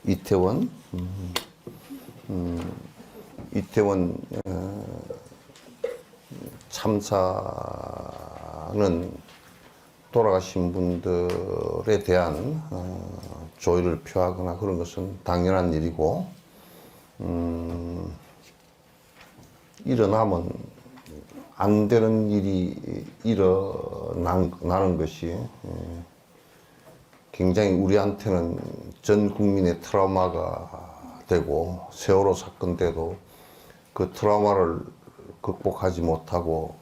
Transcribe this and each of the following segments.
이태원 참사는 돌아가신 분들에 대한 조의를 표하거나 그런 것은 당연한 일이고, 일어나면 안 되는 일이 일어나는 것이 굉장히 우리한테는 전 국민의 트라우마가 되고, 세월호 사건 때도 그 트라우마를 극복하지 못하고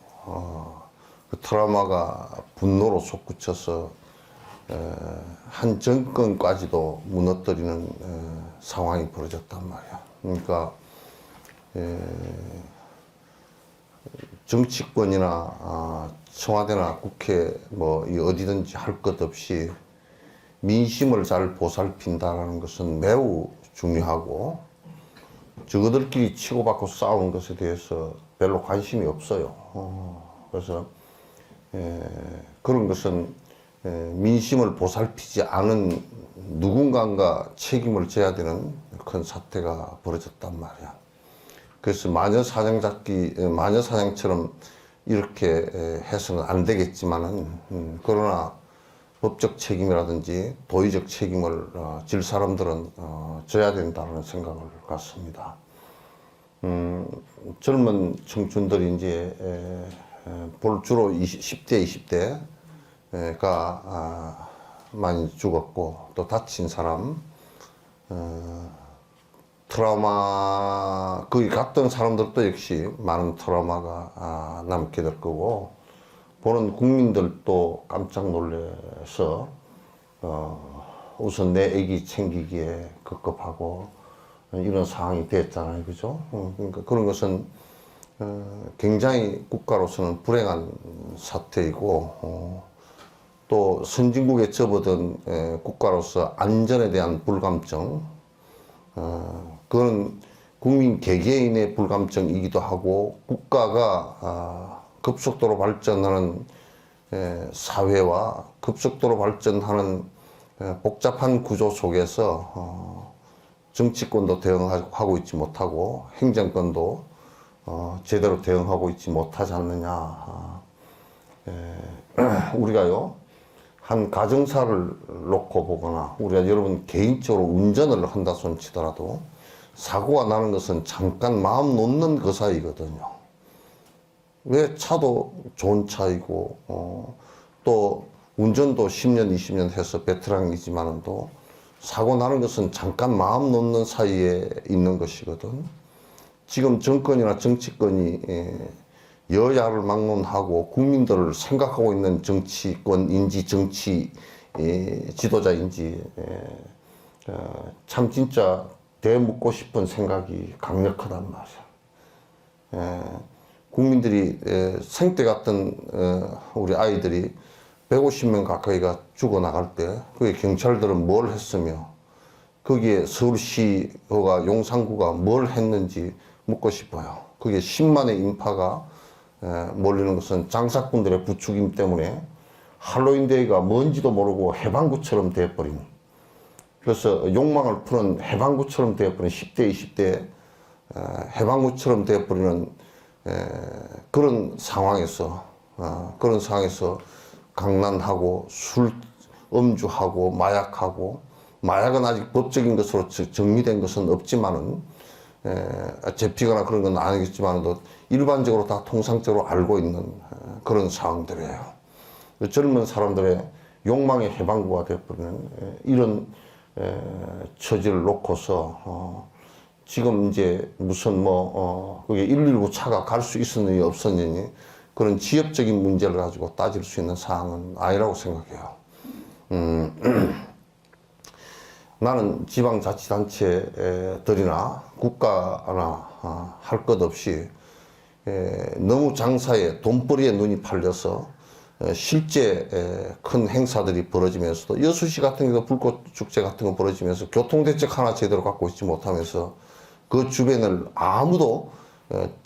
그 트라우마가 분노로 솟구쳐서 한 정권까지도 무너뜨리는 상황이 벌어졌단 말이야. 그러니까 정치권이나 청와대나 국회 뭐 어디든지 할 것 없이 민심을 잘 보살핀다는 것은 매우 중요하고, 저거들끼리 치고받고 싸우는 것에 대해서 별로 관심이 없어요. 그래서 그런 것은 민심을 보살피지 않은 누군가가 책임을 져야 되는 큰 사태가 벌어졌단 말이야. 그래서 마녀사냥처럼 이렇게 해서는 안 되겠지만은, 그러나 법적 책임이라든지 도의적 책임을 질 사람들은 져야 된다는 생각을 갖습니다. 젊은 청춘들이 이제 주로 10대, 20대가 많이 죽었고, 또 다친 사람, 트라우마, 거기 갔던 사람들도 역시 많은 트라우마가 남게 될 거고, 보는 국민들도 깜짝 놀라서 우선 내 애기 챙기기에 급급하고 이런 상황이 됐잖아요, 그죠? 그러니까 그런 것은 굉장히 국가로서는 불행한 사태이고, 또 선진국에 접어든 국가로서 안전에 대한 불감증, 그건 국민 개개인의 불감증이기도 하고, 국가가 급속도로 발전하는 사회와 급속도로 발전하는 복잡한 구조 속에서 정치권도 대응하고 있지 못하고 행정권도 제대로 대응하고 있지 못하지 않느냐. 우리가요, 한 가정사를 놓고 보거나, 우리가 여러분 개인적으로 운전을 한다 손 치더라도 사고가 나는 것은 잠깐 마음 놓는 그 사이거든요. 왜? 차도 좋은 차이고, 또 운전도 10년, 20년 해서 베테랑이지만도 사고 나는 것은 잠깐 마음 놓는 사이에 있는 것이거든. 지금 정권이나 정치권이 여야를 막론하고 국민들을 생각하고 있는 정치권인지 정치 지도자인지 참 진짜 되묻고 싶은 생각이 강력하단 말이야. 국민들이 생때 같은 우리 아이들이 150명 가까이가 죽어나갈 때 거기 경찰들은 뭘 했으며, 거기에 서울시가 용산구가 뭘 했는지 묻고 싶어요. 거기에 10만의 인파가 몰리는 것은 장사꾼들의 부추김 때문에 할로윈데이가 뭔지도 모르고 해방구처럼 되어버린, 그래서 욕망을 푸는 해방구처럼 되어버린 10대, 20대 해방구처럼 되어버리는 그런 상황에서 강난하고 술 음주하고 마약하고, 마약은 아직 법적인 것으로 정리된 것은 없지만은 잡히거나 그런 건 아니겠지만도 일반적으로 다 통상적으로 알고 있는 그런 상황들이에요. 젊은 사람들의 욕망의 해방구가 되어버리는 이런 처지를 놓고서 지금 이제 무슨 그게 119 차가 갈 수 있었느니 없었느니 그런 지역적인 문제를 가지고 따질 수 있는 사항은 아니라고 생각해요. 나는 지방자치단체들이나 국가나 할 것 없이 너무 장사에 돈벌이에 눈이 팔려서 실제 큰 행사들이 벌어지면서도, 여수시 같은 경우도 불꽃축제 같은 거 벌어지면서 교통대책 하나 제대로 갖고 있지 못하면서 그 주변을 아무도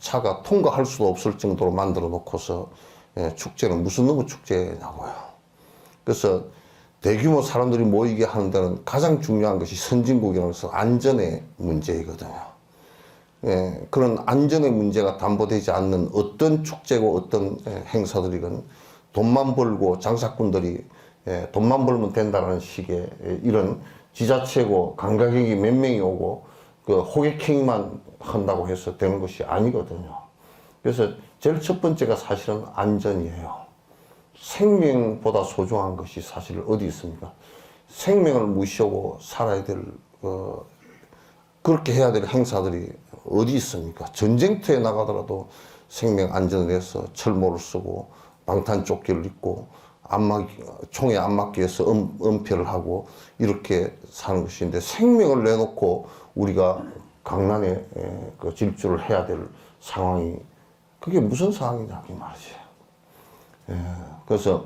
차가 통과할 수도 없을 정도로 만들어 놓고서 축제는 무슨 놈의 축제냐고요. 그래서 대규모 사람들이 모이게 하는 데는 가장 중요한 것이 선진국이라서 안전의 문제이거든요. 예, 그런 안전의 문제가 담보되지 않는 어떤 축제고 어떤 행사들이건 돈만 벌고 장사꾼들이 돈만 벌면 된다는 식의 이런 지자체고 관광객이 몇 명이 오고 그 호객행위만 한다고 해서 되는 것이 아니거든요. 그래서 제일 첫 번째가 사실은 안전이에요. 생명보다 소중한 것이 사실 어디 있습니까? 생명을 무시하고 살아야 될 그렇게 해야 될 행사들이 어디 있습니까? 전쟁터에 나가더라도 생명 안전을 위해서 철모를 쓰고 방탄조끼를 입고 총에 안 맞기 위해서 은폐를 하고 이렇게 사는 것인데 생명을 내놓고 우리가 강난에 그 질주를 해야 될 상황이 그게 무슨 상황이냐 이 말이지. 그래서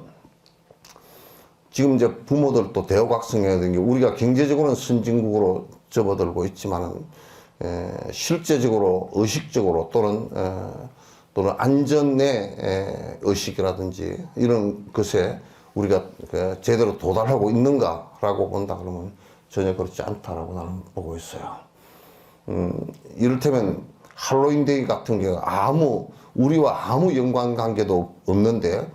지금 이제 부모들도 대학생해야 되는 게 우리가 경제적으로는 선진국으로 접어들고 있지만은 실제적으로 의식적으로 또는 안전의 의식이라든지 이런 것에 우리가 제대로 도달하고 있는가라고 본다 그러면 전혀 그렇지 않다라고 나는 보고 있어요. 이를테면 할로윈데이 같은 경우 우리와 아무 연관관계도 없는데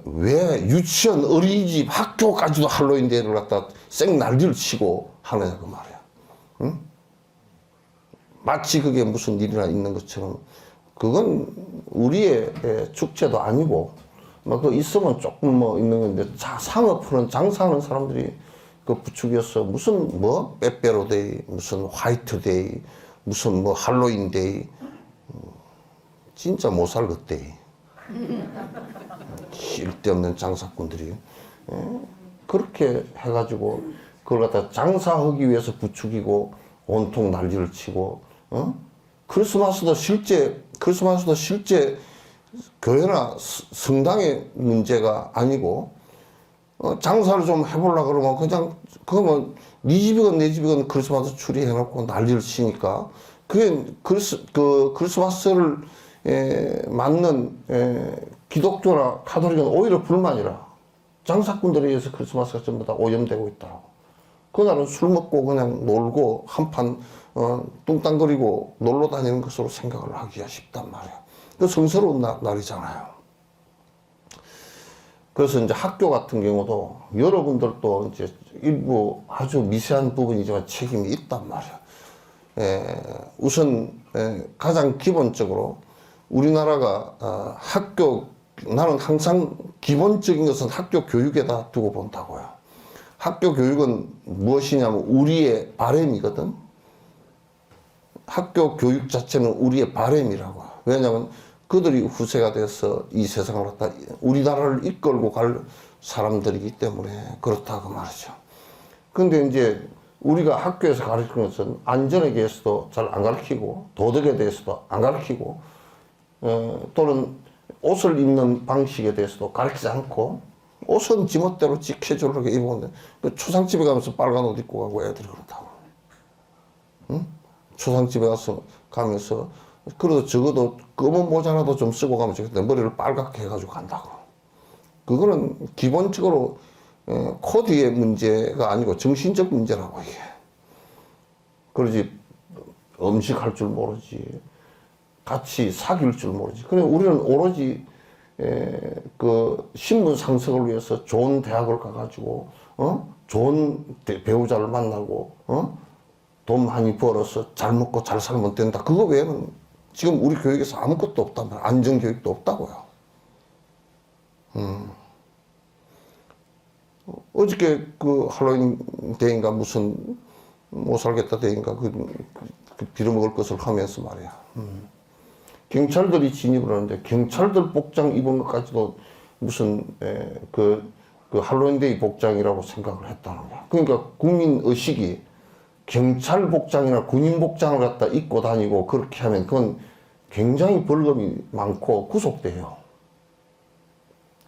왜 유치원, 어린이집, 학교까지도 할로윈데이를 갖다 쌩 난리를 치고 하느냐 그 말이야. 응? 마치 그게 무슨 일이나 있는 것처럼 그건 우리의 축제도 아니고 그 있으면 조금 있는 건데 상업하는 장사하는 사람들이 그 부축이었어. 무슨 빼빼로데이, 무슨 화이트데이, 무슨 할로윈데이, 진짜 못 살겠대. 쓸데없는 장사꾼들이 그렇게 해가지고 그걸 갖다 장사하기 위해서 부추기고 온통 난리를 치고 크리스마스도 실제 교회나 성당의 문제가 아니고 장사를 좀 해보려고 그러면 그냥 그거면 네 집이건 내 집이건 크리스마스 추리 해놓고 난리를 치니까 그게 크리스마스를 맞는 기독교나 카톨릭은 오히려 불만이라 장사꾼들에 의해서 크리스마스가 전부 다 오염되고 있다고. 그날은 술 먹고 그냥 놀고 한판 뚱땅거리고 놀러 다니는 것으로 생각을 하기가 쉽단 말이야. 그 성스러운 날이잖아요. 그래서 이제 학교 같은 경우도 여러분들도 이제 일부 아주 미세한 부분이지만 책임이 있단 말이야. 우선 가장 기본적으로 우리나라가 나는 항상 기본적인 것은 학교 교육에다 두고 본다고요. 학교 교육은 무엇이냐면 우리의 바램이거든. 학교 교육 자체는 우리의 바램이라고. 왜냐하면 그들이 후세가 돼서 이 세상을 갖다 우리나라를 이끌고 갈 사람들이기 때문에 그렇다고 말이죠. 근데 이제 우리가 학교에서 가르치는 것은 안전에 대해서도 잘 안 가르치고 도덕에 대해서도 안 가르치고 또는 옷을 입는 방식에 대해서도 가르치지 않고 옷은 지멋대로 캐주얼하게 입었는데 그 초상집에 가면서 빨간 옷 입고 가고 애들이 그렇다고. 응? 초상집에 가면서 그래도 적어도 검은 모자라도 좀 쓰고 가면 좋겠다. 머리를 빨갛게 해가지고 간다고. 그거는 기본적으로 코드의 문제가 아니고 정신적 문제라고 이게. 그러지 음식할 줄 모르지. 같이 사귈 줄 모르지. 그래 우리는 오로지 그 신분 상승을 위해서 좋은 대학을 가가지고 좋은 배우자를 만나고 돈 많이 벌어서 잘 먹고 잘 살면 된다. 그거 외에는 지금 우리 교육에서 아무것도 없단 말이야. 안전교육도 없다고요. 어저께 그 할로윈 데이인가 무슨 못 살겠다 데이인가 그 빌어먹을 것을 하면서 말이야. 경찰들이 진입을 하는데 경찰들 복장 입은 것까지도 무슨 그 할로윈데이 복장이라고 생각을 했다는 거야. 그러니까 국민 의식이 경찰 복장이나 군인 복장을 갖다 입고 다니고 그렇게 하면 그건 굉장히 벌금이 많고 구속돼요.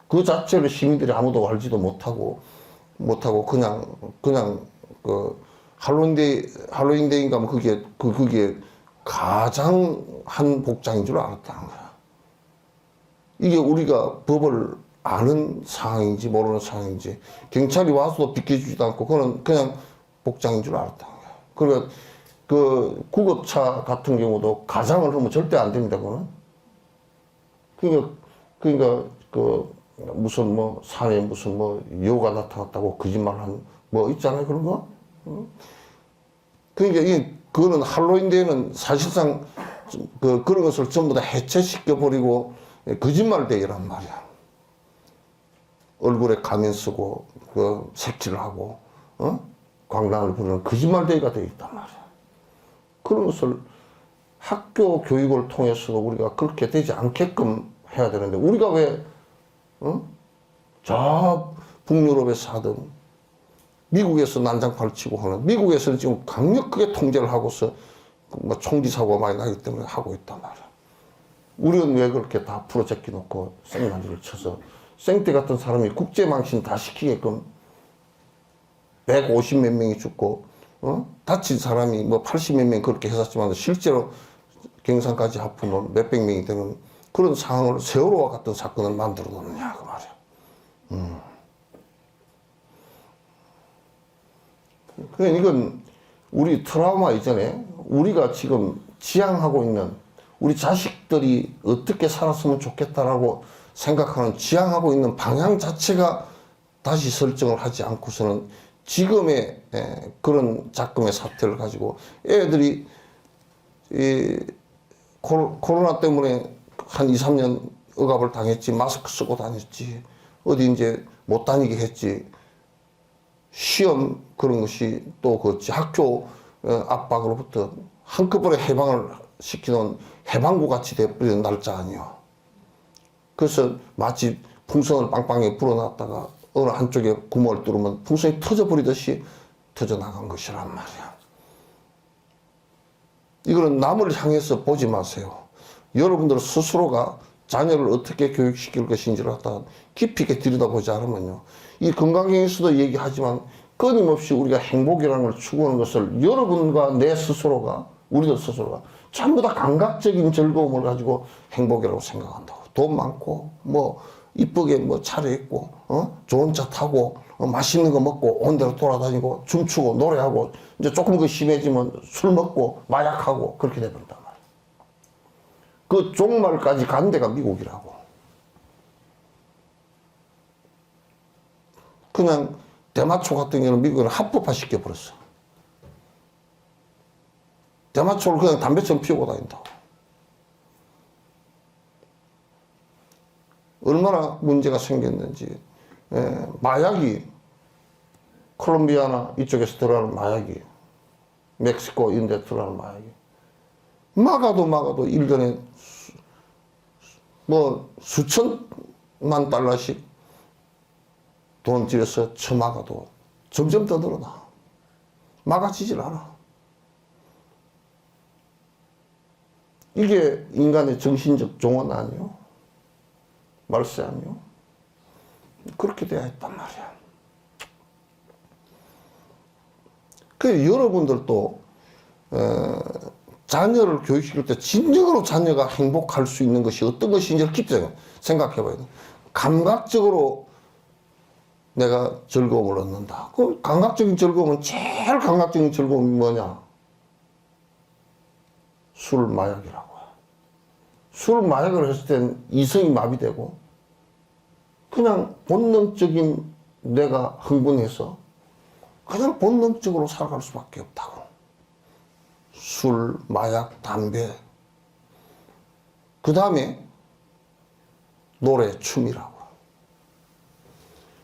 그 자체를 시민들이 아무도 알지도 못하고 그냥 그 할로윈데이인가 뭐 그게 가장 한 복장인 줄 알았다는 거야. 이게 우리가 법을 아는 상황인지 모르는 상황인지 경찰이 와서도 비켜주지도 않고 그거는 그냥 복장인 줄 알았다는 거야. 그러니까 그 구급차 같은 경우도 가장을 하면 절대 안 됩니다. 그거는. 그러니까 그 무슨 뭐 산에 무슨 뭐 여우가 나타났다고 거짓말한 뭐 있잖아요. 그런 거. 그러니까 그거는 할로윈 데이는 사실상 그런 것을 전부 다 해체시켜 버리고 거짓말 데이란 말이야. 얼굴에 가면 쓰고 그 색칠을 하고 광란을 부르는 거짓말 데이가 되어 있단 말이야. 그런 것을 학교 교육을 통해서도 우리가 그렇게 되지 않게끔 해야 되는데 우리가 왜 저 북유럽에서 하든 미국에서 난장판을 치고 하는 미국에서는 지금 강력하게 통제를 하고서 뭐 총기 사고가 많이 나기 때문에 하고 있단 말이야. 우리는 왜 그렇게 다 풀어제끼 놓고 생난리를 쳐서 생태 같은 사람이 국제망신 다 시키게끔 150 몇 명이 죽고 다친 사람이 뭐 80 몇 명 그렇게 했었지만 실제로 경상까지 합하면 몇백 명이 되는 그런 상황을 세월호와 같은 사건을 만들어 놓느냐 그 말이야. 그러니까 이건 우리 트라우마 이전에 우리가 지금 지향하고 있는 우리 자식들이 어떻게 살았으면 좋겠다라고 생각하는 지향하고 있는 방향 자체가 다시 설정을 하지 않고서는 지금의 그런 작금의 사태를 가지고 애들이 이 코로나 때문에 한 2, 3년 억압을 당했지 마스크 쓰고 다녔지 어디 이제 못 다니게 했지 시험 그런 것이 또 그 학교 압박으로부터 한꺼번에 해방을 시키는 해방구 같이 돼버리는 날짜 아니요. 그래서 마치 풍선을 빵빵하게 불어놨다가 어느 한쪽에 구멍을 뚫으면 풍선이 터져버리듯이 터져나간 것이란 말이야. 이거는 남을 향해서 보지 마세요. 여러분들 스스로가 자녀를 어떻게 교육시킬 것인지를 갖다 깊이 있게 들여다보지 않으면요. 이 건강경에서도 얘기하지만 끊임없이 우리가 행복이라는 걸 추구하는 것을 여러분과 내 스스로가 우리들 스스로가 전부 다 감각적인 즐거움을 가지고 행복이라고 생각한다고. 돈 많고 뭐 이쁘게 뭐 차려입고 좋은 차 타고 맛있는 거 먹고 온 데로 돌아다니고 춤추고 노래하고 이제 조금 그 심해지면 술 먹고 마약하고 그렇게 돼버린단 말이야. 그 종말까지 간 데가 미국이라고. 그냥 대마초 같은 경우는 미국은 합법화 시켜버렸어. 대마초를 그냥 담배처럼 피우고 다닌다고. 얼마나 문제가 생겼는지. 마약이 콜롬비아나 이쪽에서 들어가는 마약이 멕시코 이런 데 들어가는 마약이 막아도 1년에 뭐 수천만 달러씩 돈 들여서 쳐막아도 점점 더 늘어나. 막아지질 않아. 이게 인간의 정신적 종언 아니요? 말세 아니요? 그렇게 돼야 했단 말이야. 그래서 여러분들도 자녀를 교육시킬 때 진정으로 자녀가 행복할 수 있는 것이 어떤 것인지를 깊이 생각해 봐야 돼. 감각적으로 내가 즐거움을 얻는다. 그 감각적인 즐거움은 제일 감각적인 즐거움이 뭐냐? 술, 마약이라고요. 술, 마약을 했을 땐 이성이 마비되고 그냥 본능적인 내가 흥분해서 그냥 본능적으로 살아갈 수밖에 없다고. 술, 마약, 담배. 그 다음에 노래, 춤이라고.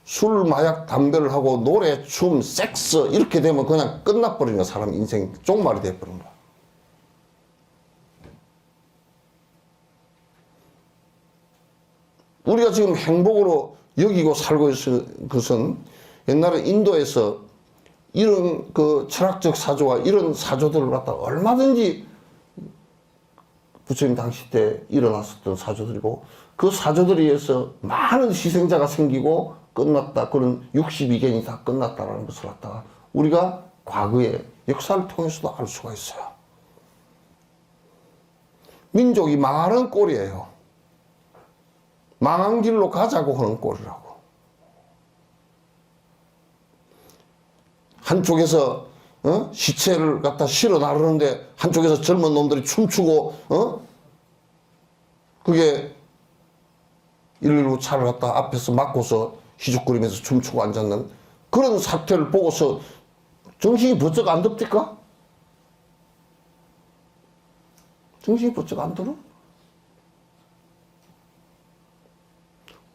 술, 마약, 담배를 하고 노래, 춤, 섹스 이렇게 되면 그냥 끝나버리는 거야. 사람 인생 종말이 돼버린 거야. 우리가 지금 행복으로 여기고 살고 있는 것은 옛날에 인도에서 이런 그 철학적 사조와 이런 사조들을 갖다 얼마든지 부처님 당시 때 일어났었던 사조들이고 그 사조들에 의해서 많은 희생자가 생기고 끝났다. 그런 62gen이 다 끝났다라는 것을 갖다가 우리가 과거의 역사를 통해서도 알 수가 있어요. 민족이 망하는 꼴이에요. 망한 길로 가자고 하는 꼴이라고. 한쪽에서 시체를 갖다 실어 나르는데 한쪽에서 젊은 놈들이 춤추고 그게 119 차를 갖다 앞에서 막고서 희죽거리면서 춤추고 앉았는 그런 사태를 보고서 정신이 번쩍 안 듭니까? 정신이 번쩍 안 들어?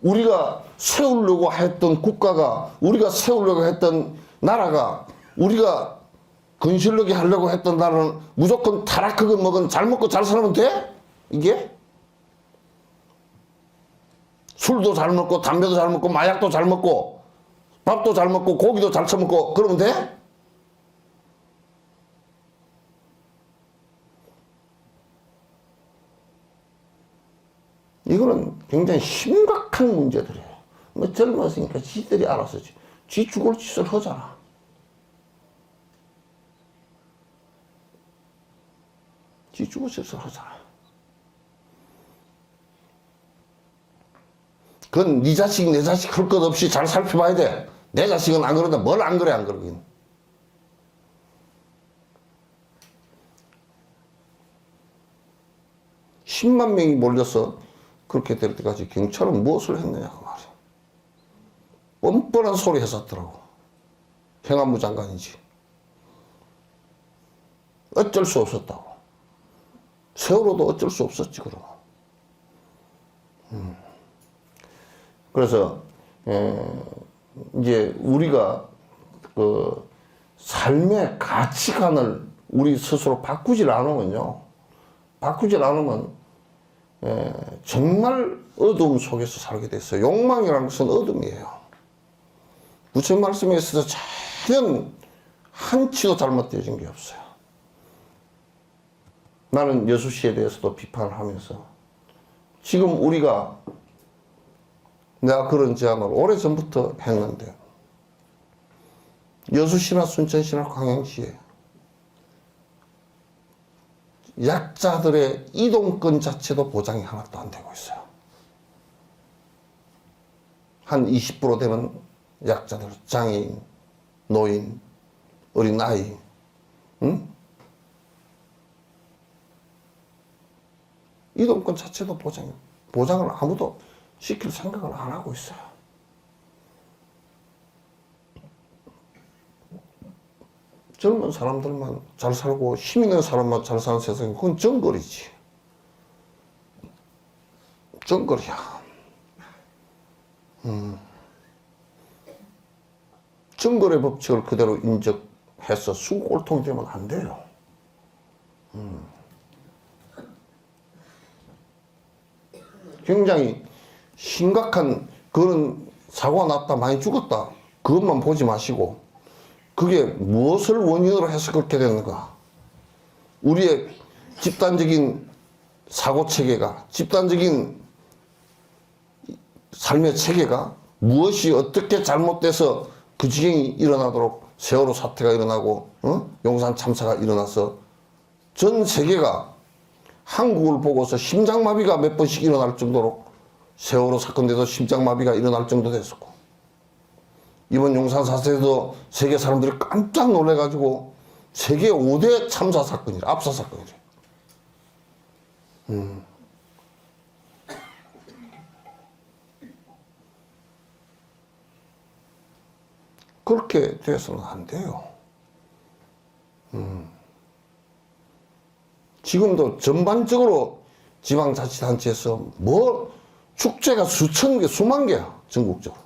우리가 세우려고 했던 국가가, 우리가 세우려고 했던 나라가, 우리가 건실하게 하려고 했던 나라는 무조건 타락하건 뭐건 잘 먹고 잘 살면 돼? 이게? 술도 잘 먹고 담배도 잘 먹고 마약도 잘 먹고 밥도 잘 먹고 고기도 잘 처먹고 그러면 돼? 이거는 굉장히 심각한 문제들이에요. 뭐 젊었으니까 지들이 알아서 지 죽을 짓을 하잖아. 지 죽을 짓을 하잖아. 그건 네 자식 내 자식 할 것 없이 잘 살펴봐야 돼. 내 자식은 안 그런다. 뭘 안 그래 안 그러긴. (10만) 명이 몰려서 그렇게 될 때까지 경찰은 무엇을 했느냐고 말이야. 뻔뻔한 소리 했었더라고. 행안부 장관이지. 어쩔 수 없었다고. 세월호도 어쩔 수 없었지 그럼. 그래서 이제 우리가 그 삶의 가치관을 우리 스스로 바꾸질 않으면요. 바꾸질 않으면 정말 어두움 속에서 살게 됐어요. 욕망이라는 것은 어둠이에요. 부처님 말씀에 있어서 전혀 한치도 잘못되어진 게 없어요. 나는 여수시에 대해서도 비판을 하면서 지금 우리가 내가 그런 제안을 오래전부터 했는데 여수시나 순천시나 광양시에 약자들의 이동권 자체도 보장이 하나도 안 되고 있어요. 한 20% 되면 약자들, 장애인, 노인, 어린아이, 이동권 자체도 보장을 아무도 시킬 생각을 안 하고 있어요. 젊은 사람들만 잘 살고 힘 있는 사람만 잘 사는 세상이 그건 정거리지. 정거리야. 정거래 법칙을 그대로 인정해서 수골통이 되면 안 돼요. 굉장히 심각한 그런 사고가 났다 많이 죽었다 그것만 보지 마시고 그게 무엇을 원인으로 해서 그렇게 되는가. 우리의 집단적인 사고체계가 집단적인 삶의 체계가 무엇이 어떻게 잘못돼서 그 지경이 일어나도록 세월호 사태가 일어나고 용산 참사가 일어나서 전 세계가 한국을 보고서 심장마비가 몇 번씩 일어날 정도로 세월호 사건 때도 심장마비가 일어날 정도 됐었고 이번 용산 사태도 세계 사람들이 깜짝 놀래가지고 세계 5대 참사 사건이래. 압사 사건이래. 그렇게 돼서는 안 돼요. 지금도 전반적으로 지방자치단체에서 뭐 축제가 수천 개, 수만 개야. 전국적으로.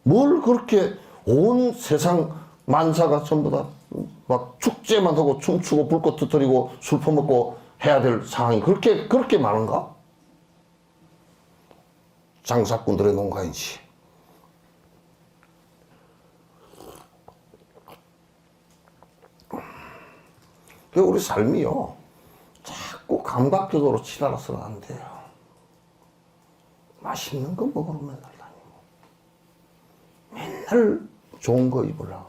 뭘 그렇게 온 세상 만사가 전부 다 막 축제만 하고 춤추고 불꽃 터뜨리고 술 퍼먹고 해야 될 상황이 그렇게 많은가? 장사꾼들의 농가인지. 우리 삶이요. 자꾸 감각적으로 치달아서는 안 돼요. 맛있는 거 먹으러 맨날 다니고. 맨날 좋은 거 입으려고 그러고.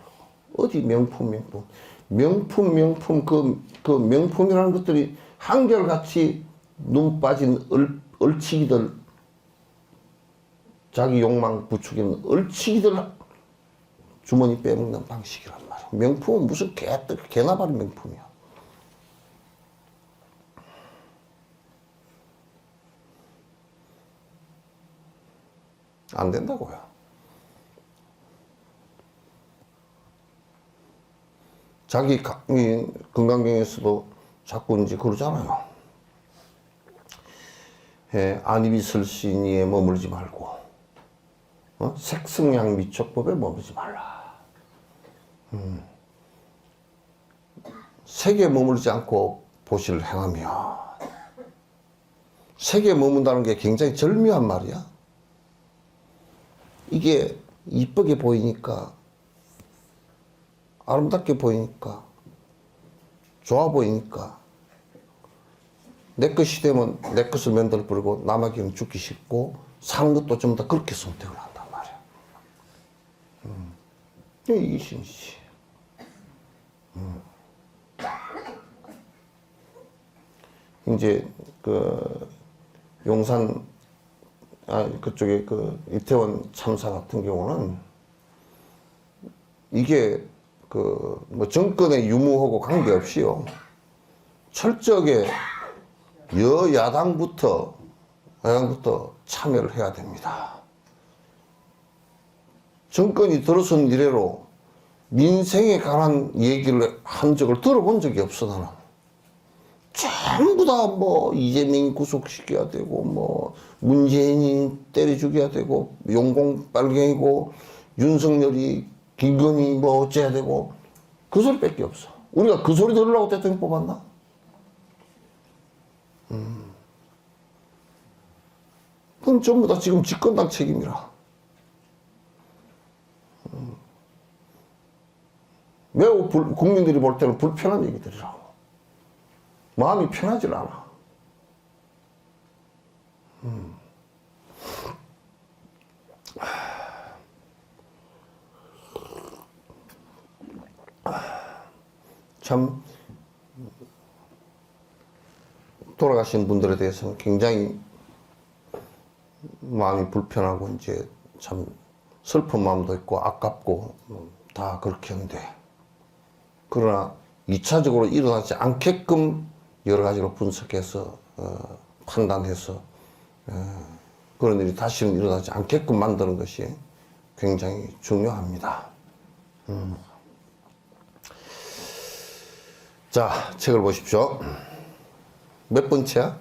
어디 명품. 그 명품이라는 것들이 한결같이 눈 빠진 얼치기들, 자기 욕망 부추기는 얼치기들 주머니 빼먹는 방식이란 말이야. 명품은 무슨 개나 바른 명품이야. 안 된다고요. 자기 건강경에서도 자꾸 이제 그러잖아요. 안이비설신이에 머물지 말고, 색성양 미촉법에 머물지 말라. 색에 머물지 않고 보시를 행하며, 색에 머문다는 게 굉장히 절묘한 말이야. 이게 이쁘게 보이니까, 아름답게 보이니까, 좋아 보이니까, 내 것이 되면 내 것을 맨들 부르고 남에게는 죽기 쉽고 사는 것도 좀 더 그렇게 선택을 한단 말이야. 이게 신이지. 이제 그 용산 그쪽에 그 이태원 참사 같은 경우는 이게 그 뭐 정권의 유무하고 관계없이요, 철저하게 여야당부터 참여를 해야 됩니다. 정권이 들어선 이래로 민생에 관한 얘기를 한 적을 들어본 적이 없어, 나는. 전부 다 뭐 이재명이 구속시켜야 되고, 뭐 문재인이 때려 죽여야 되고, 용공 빨갱이고, 윤석열이 김건희 뭐 어째야 되고, 그 소리밖에 없어. 우리가 그 소리 들으려고 대통령 뽑았나? 그건 전부 다 지금 집권당 책임이라. 매우 국민들이 볼 때는 불편한 얘기들이라고. 마음이 편하질 않아. 참 돌아가신 분들에 대해서는 굉장히 마음이 불편하고 이제 참 슬픈 마음도 있고 아깝고 다 그렇게 한데, 그러나 2차적으로 일어나지 않게끔 여러 가지로 분석해서 판단해서 그런 일이 다시는 일어나지 않게끔 만드는 것이 굉장히 중요합니다. 자, 책을 보십시오. 몇 번째야?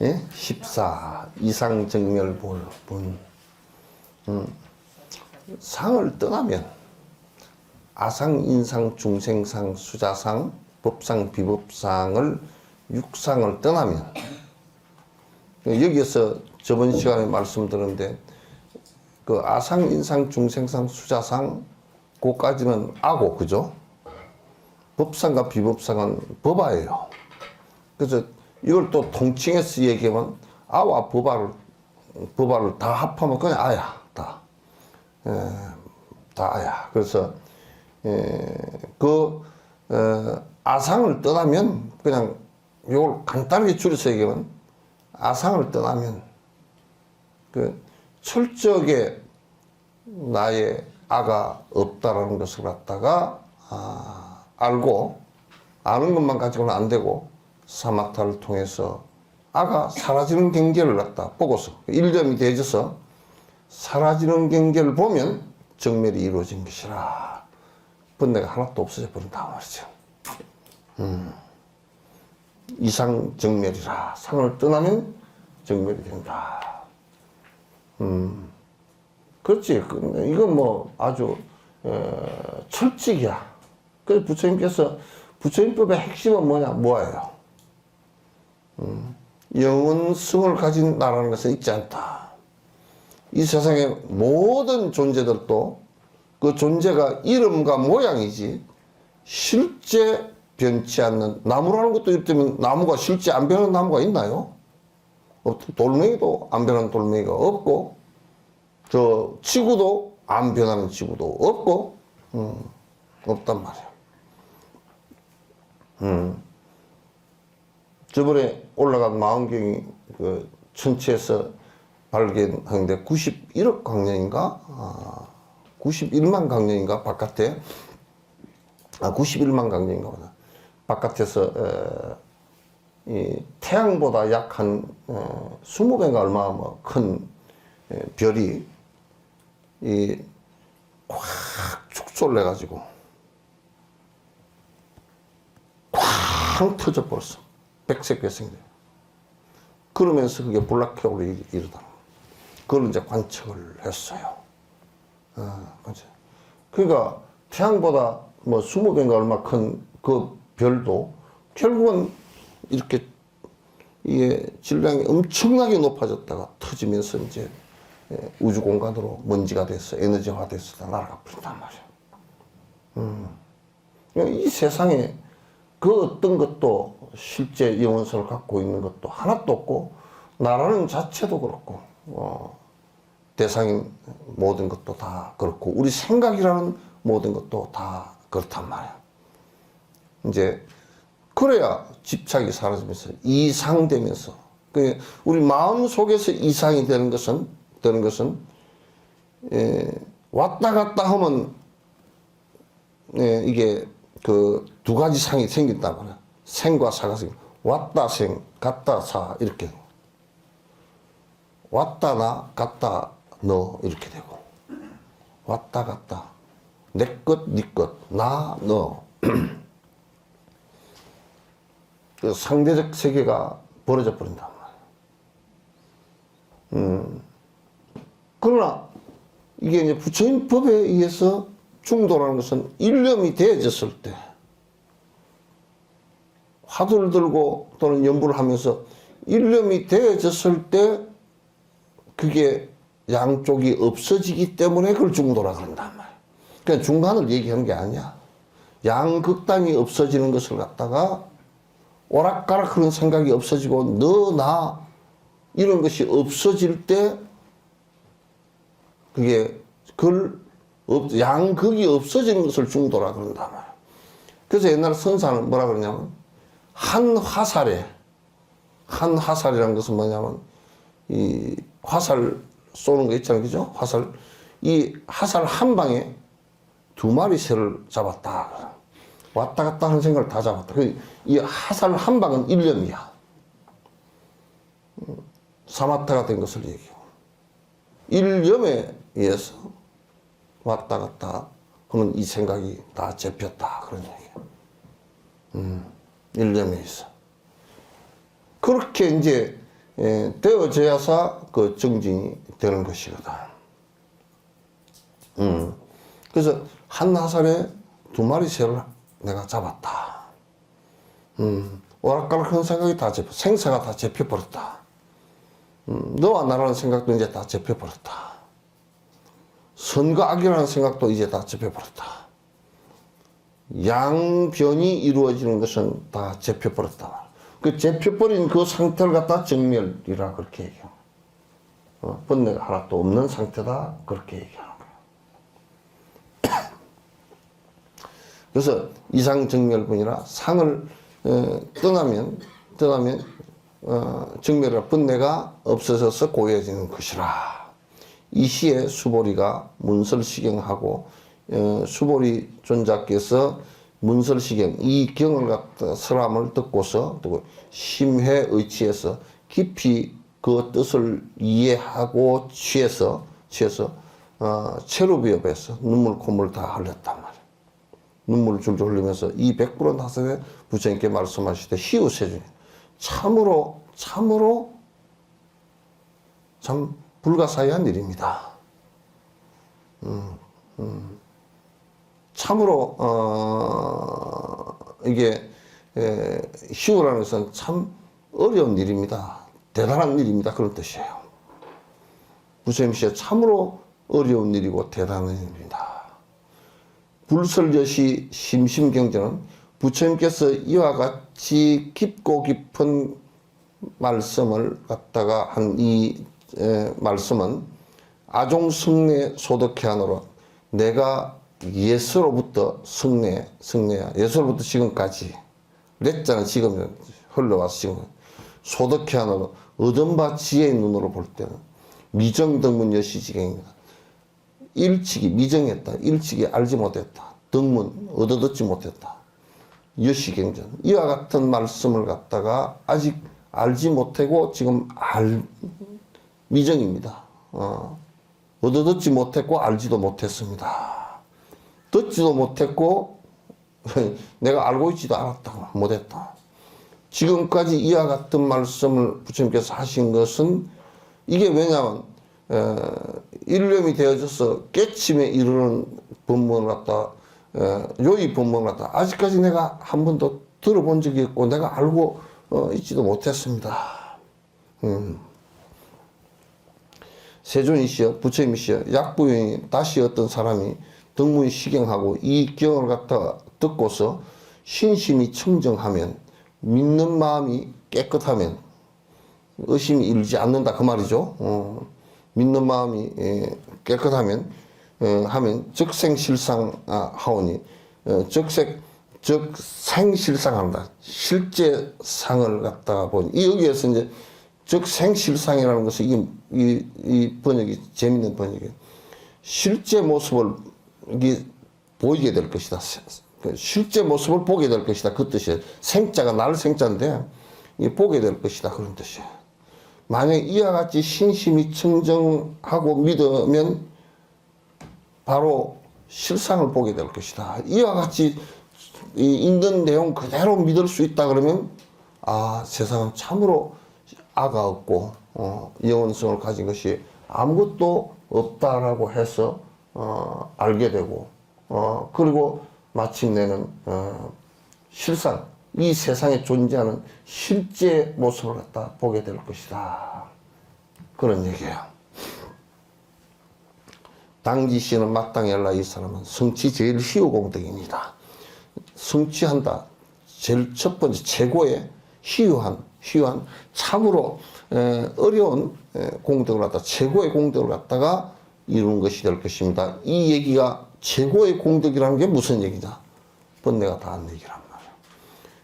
예? 14. 이상정멸본. 상을 떠나면 아상, 인상, 중생상, 수자상, 법상, 비법상을, 육상을 떠나면, 여기에서 저번 시간에 말씀드렸는데 그 아상, 인상, 중생상, 수자상, 그까지는 아고, 그죠? 법상과 비법상은 법아예요. 그래서 이걸 또 통칭해서 얘기하면 아와 법아를 다 합하면 그냥 아야, 다 아야. 그래서 아상을 떠나면, 그냥 이걸 간단하게 줄여서 얘기하면 아상을 떠나면 그 철저하게 나의 아가 없다라는 것을 갖다가 알고, 아는 것만 가지고는 안 되고 사마타를 통해서 아가 사라지는 경계를 갖다 보고서 일점이 되어져서 사라지는 경계를 보면 정멸이 이루어진 것이라, 번뇌가 하나도 없어져 버린다 말이죠. 이상 정멸이라, 상을 떠나면 정멸이 된다. 그렇지. 이건 뭐 아주 철칙이야. 그래서 부처님께서, 부처님법의 핵심은 뭐예요? 영원성을 가진 나라는 것은 있지 않다. 이 세상의 모든 존재들도 그 존재가 이름과 모양이지 실제 변치 않는, 나무라는 것도 이를테면 나무가 실제 안 변하는 나무가 있나요? 돌멩이도 안 변하는 돌멩이가 없고, 저 지구도 안 변하는 지구도 없고, 없단 말이야. 저번에 올라간 망원경이 그 천체에서 발견하는데 91억 광년인가? 91만 광년인가? 바깥에 91만 광년인가 보다. 바깥에서 이 태양보다 약 한 20배가 얼마 뭐 큰 별이 꽉 축소를 해가지고 쾅 터져 버렸어. 백색 괴성이. 그러면서 그게 블랙홀로 이르다. 그걸 이제 관측을 했어요. 그러니까 태양보다 뭐 20배가 얼마 큰 그 별도 결국은 이렇게 이게 질량이 엄청나게 높아졌다가 터지면서 이제 우주 공간으로 먼지가 돼서 에너지화 돼서 다 날아가 버린단 말이야. 이 세상에 그 어떤 것도 실제 영원성을 갖고 있는 것도 하나도 없고, 나라는 자체도 그렇고, 대상인 모든 것도 다 그렇고, 우리 생각이라는 모든 것도 다 그렇단 말이야. 이제 그래야 집착이 사라지면서 이상되면서, 우리 마음 속에서 이상이 되는 것은 왔다 갔다 하면 이게 그 두 가지 상이 생긴다고 그래. 생과 사가 생겨. 왔다 생, 갔다 사, 이렇게. 왔다 나, 갔다 너, 이렇게 되고. 왔다 갔다. 내 것, 네 것, 나, 너. 그 상대적 세계가 벌어져 버린단 말이야. 그러나 이게 이제 부처님 법에 의해서 중도라는 것은 일념이 되어졌을 때, 화두를 들고 또는 연부를 하면서 일념이 되어졌을 때 그게 양쪽이 없어지기 때문에 그걸 중도라 그런단 말이야. 그냥 중간을 얘기하는 게 아니야. 양극단이 없어지는 것을 갖다가 오락가락 그런 생각이 없어지고 너, 나 이런 것이 없어질 때 그게 양극이 없어지는 것을 중도라 그런단 말이야. 그래서 옛날 선사는 뭐라 그러냐면 한 화살이라는 것은 뭐냐면 이 화살 쏘는 거 있잖아요. 그죠? 화살. 이 화살 한 방에 두 마리 새를 잡았다. 왔다 갔다 하는 생각을 다 잡았다. 이 화살 한 방은 일념이야. 사마타가 된 것을 얘기해요. 일념에 의해서 왔다 갔다 하는 이 생각이 다 잡혔다. 그런 얘기예요. 일념에 있어. 그렇게 이제 되어져야사 그 정진이 되는 것이거든. 그래서 한 화살에 두 마리 새를 내가 잡았다. 오락가락한 생각이 다 잡혀, 생사가 다 잡혀버렸다. 너와 나라는 생각도 이제 다 잡혀버렸다. 선과 악이라는 생각도 이제 다 잡혀버렸다. 양변이 이루어지는 것은 다 잡혀버렸다. 그 잡혀버린 그 상태를 갖다 정멸이라 그렇게 얘기해요. 번뇌가 하나도 없는 상태다. 그렇게 얘기하는 거예요. 그래서 이상정멸분이라 상을 떠나면 정멸이라 번뇌가 없어져서 고요해지는 것이라. 이 시에 수보리가 문설시경하고 수보리 존자께서 문설시경 이 경을 갖다 설함을 듣고서 또 심회 의치해서 깊이 그 뜻을 이해하고 취해서 체루비업에서 눈물 콧물 다 흘렸단 말이에요. 눈물을 줄줄 흘리면서 이 백불원 다섯에 부처님께 말씀하실 때 희우세준이 참으로 참 불가사의한 일입니다. 참으로 이게 희우라는 것은 참 어려운 일입니다. 대단한 일입니다. 그런 뜻이에요. 부처님 시에 참으로 어려운 일이고 대단한 일입니다. 불설여시 심심경전은 부처님께서 이와 같이 깊고 깊은 말씀을 갖다가 한 이 말씀은 아종승례 소득해하노라. 내가 예서로부터 승례야. 예서로부터 지금까지. 렛자는 지금 흘러와서 지금 소득해 하는 얻은 바 지혜의 눈으로 볼 때는 미정덕문 여시지경입니다. 일찍이 미정했다. 일찍이 알지 못했다. 덕문 얻어듣지 못했다. 여시경전 이와 같은 말씀을 갖다가 아직 알지 못하고 지금 미정입니다. 얻어듣지 못했고 알지도 못했습니다. 듣지도 못했고 내가 알고 있지도 않았다. 못했다. 지금까지 이와 같은 말씀을 부처님께서 하신 것은 이게 왜냐하면 일념이 되어져서 깨침에 이르는 법문을 갖다 요의 법문을 갖다 아직까지 내가 한 번도 들어본 적이 없고 내가 알고 있지도 못했습니다. 세존이시여 부처님이시여 약부인이 다시 어떤 사람이 덕문이 시경하고 이 경을 갖다 듣고서 신심이 청정하면 믿는 마음이 깨끗하면 의심이 일지 않는다 그 말이죠. 믿는 마음이 깨끗하면 하면 적생실상 하오니 적생실상한다. 실제 상을 갖다가 보니 여기에서 이제 적생실상이라는 것은 이 번역이 재밌는 번역이에요. 실제 모습을 이게 보이게 될 것이다. 실제 모습을 보게 될 것이다. 그 뜻이에요. 생자가 날 생자인데 보게 될 것이다. 그런 뜻이에요. 만약 이와 같이 신심이 청정하고 믿으면 바로 실상을 보게 될 것이다. 이와 같이 있는 내용 그대로 믿을 수 있다 그러면 세상은 참으로 아가 없고 영원성을 가진 것이 아무것도 없다라고 해서 알게 되고 그리고 마침내는 실상 이 세상에 존재하는 실제 모습을 갖다 보게 될 것이다. 그런 얘기예요. 당지시는 마땅히 알라. 이 사람은 성취 제일 희우 공덕입니다. 성취한다. 제일 첫 번째 최고의 희유한 참으로 어려운 공덕을 갖다 최고의 공덕을 갖다가 이룬 것이 될 것입니다. 이 얘기가 최고의 공덕이라는 게 무슨 얘기냐? 번뇌가 다 한 얘기란 말이에요.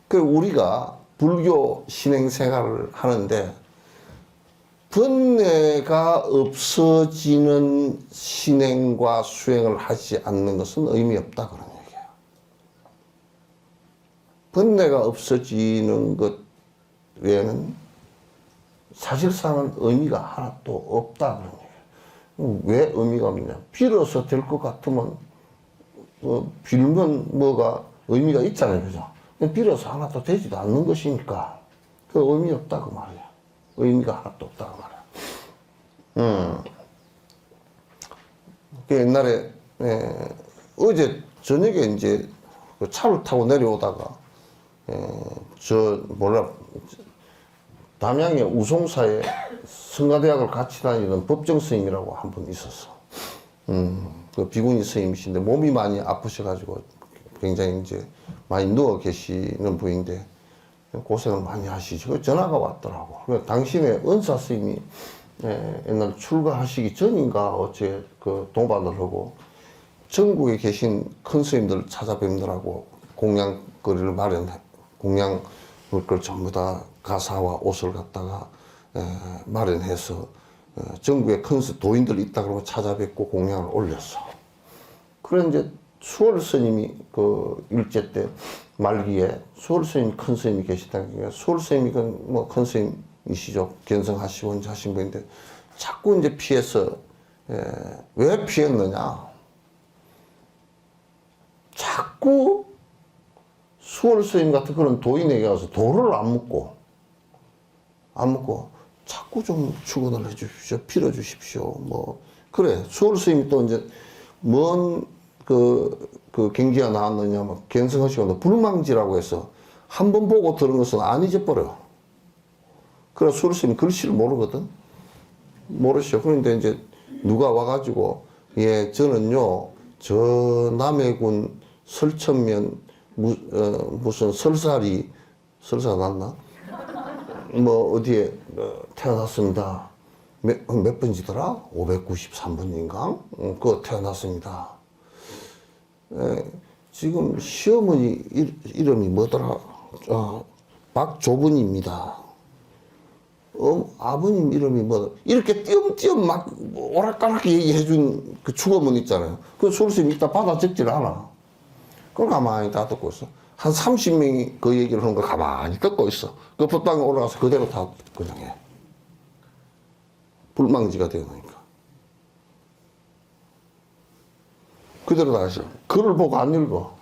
그 우리가 불교 신행 생활을 하는데 번뇌가 없어지는 신행과 수행을 하지 않는 것은 의미 없다 그런 얘기예요. 번뇌가 없어지는 것 외에는 사실상은 의미가 하나도 없다 그런 얘기예요. 왜 의미가 없느냐? 빌어서 될 것 같으면 빌면 뭐가 의미가 있잖아요, 그죠? 빌어서 하나도 되지도 않는 것이니까 그 의미 없다 그 말이야. 의미가 하나도 없다 그 말이야. 그 옛날에 어제 저녁에 이제 그 차를 타고 내려오다가 담양의 우송사에 성가대학을 같이 다니는 법정 스님이라고 한 분 있었어. 그 비구니 스님이신데 몸이 많이 아프셔가지고 굉장히 이제 많이 누워 계시는 분인데 고생을 많이 하시죠. 전화가 왔더라고. 그래서 당신의 은사 스님이 옛날 출가하시기 전인가 어째 그 동반을 하고 전국에 계신 큰 스님들 찾아뵙느라고 공양거리를 공양을 전부 다 가사와 옷을 갖다가 마련해서 전국에 큰 도인들 있다 그러면 찾아뵙고 공양을 올렸어. 그래 이제 수월 스님이 그 일제 때 말기에 수월 스님 큰 스님이 계시다니까 수월 스님이 뭐 큰 스님이시죠. 견성하시고 이제 하신 분인데 자꾸 이제 피해서 왜 피했느냐? 자꾸 수월 스님 같은 그런 도인에게 가서 도를 안 묻고 자꾸 좀 축원을 해 주십시오. 빌어 주십시오. 뭐 그래. 수월 스님이 또 이제 뭔 그 경기가 나왔느냐 뭐 견성하시고 불망지라고 해서 한 번 보고 들은 것은 안 잊어버려. 그래 수월 스님이 글씨를 모르거든. 모르시오. 그런데 이제 누가 와가지고 저는요 저 남해군 설천면 무슨 설사 났나? 뭐 어디에 태어났습니다. 몇 번지더라? 593번인가? 그거 태어났습니다. 지금 시어머니 이름이 뭐더라? 박조분입니다. 아버님 이름이 뭐 이렇게 띄엄띄엄 막 오락가락 얘기해준 그 축어문 있잖아요. 그 수르스님 이따 받아 적질 않아. 그걸 가만히 다 듣고 있어. 한 30명이 그 얘기를 하는 걸 가만히 듣고 있어. 그 법당에 올라가서 그대로 다 그냥 해. 불망지가 되어놓으니까. 그대로 다 하셔. 글을 보고 안 읽어.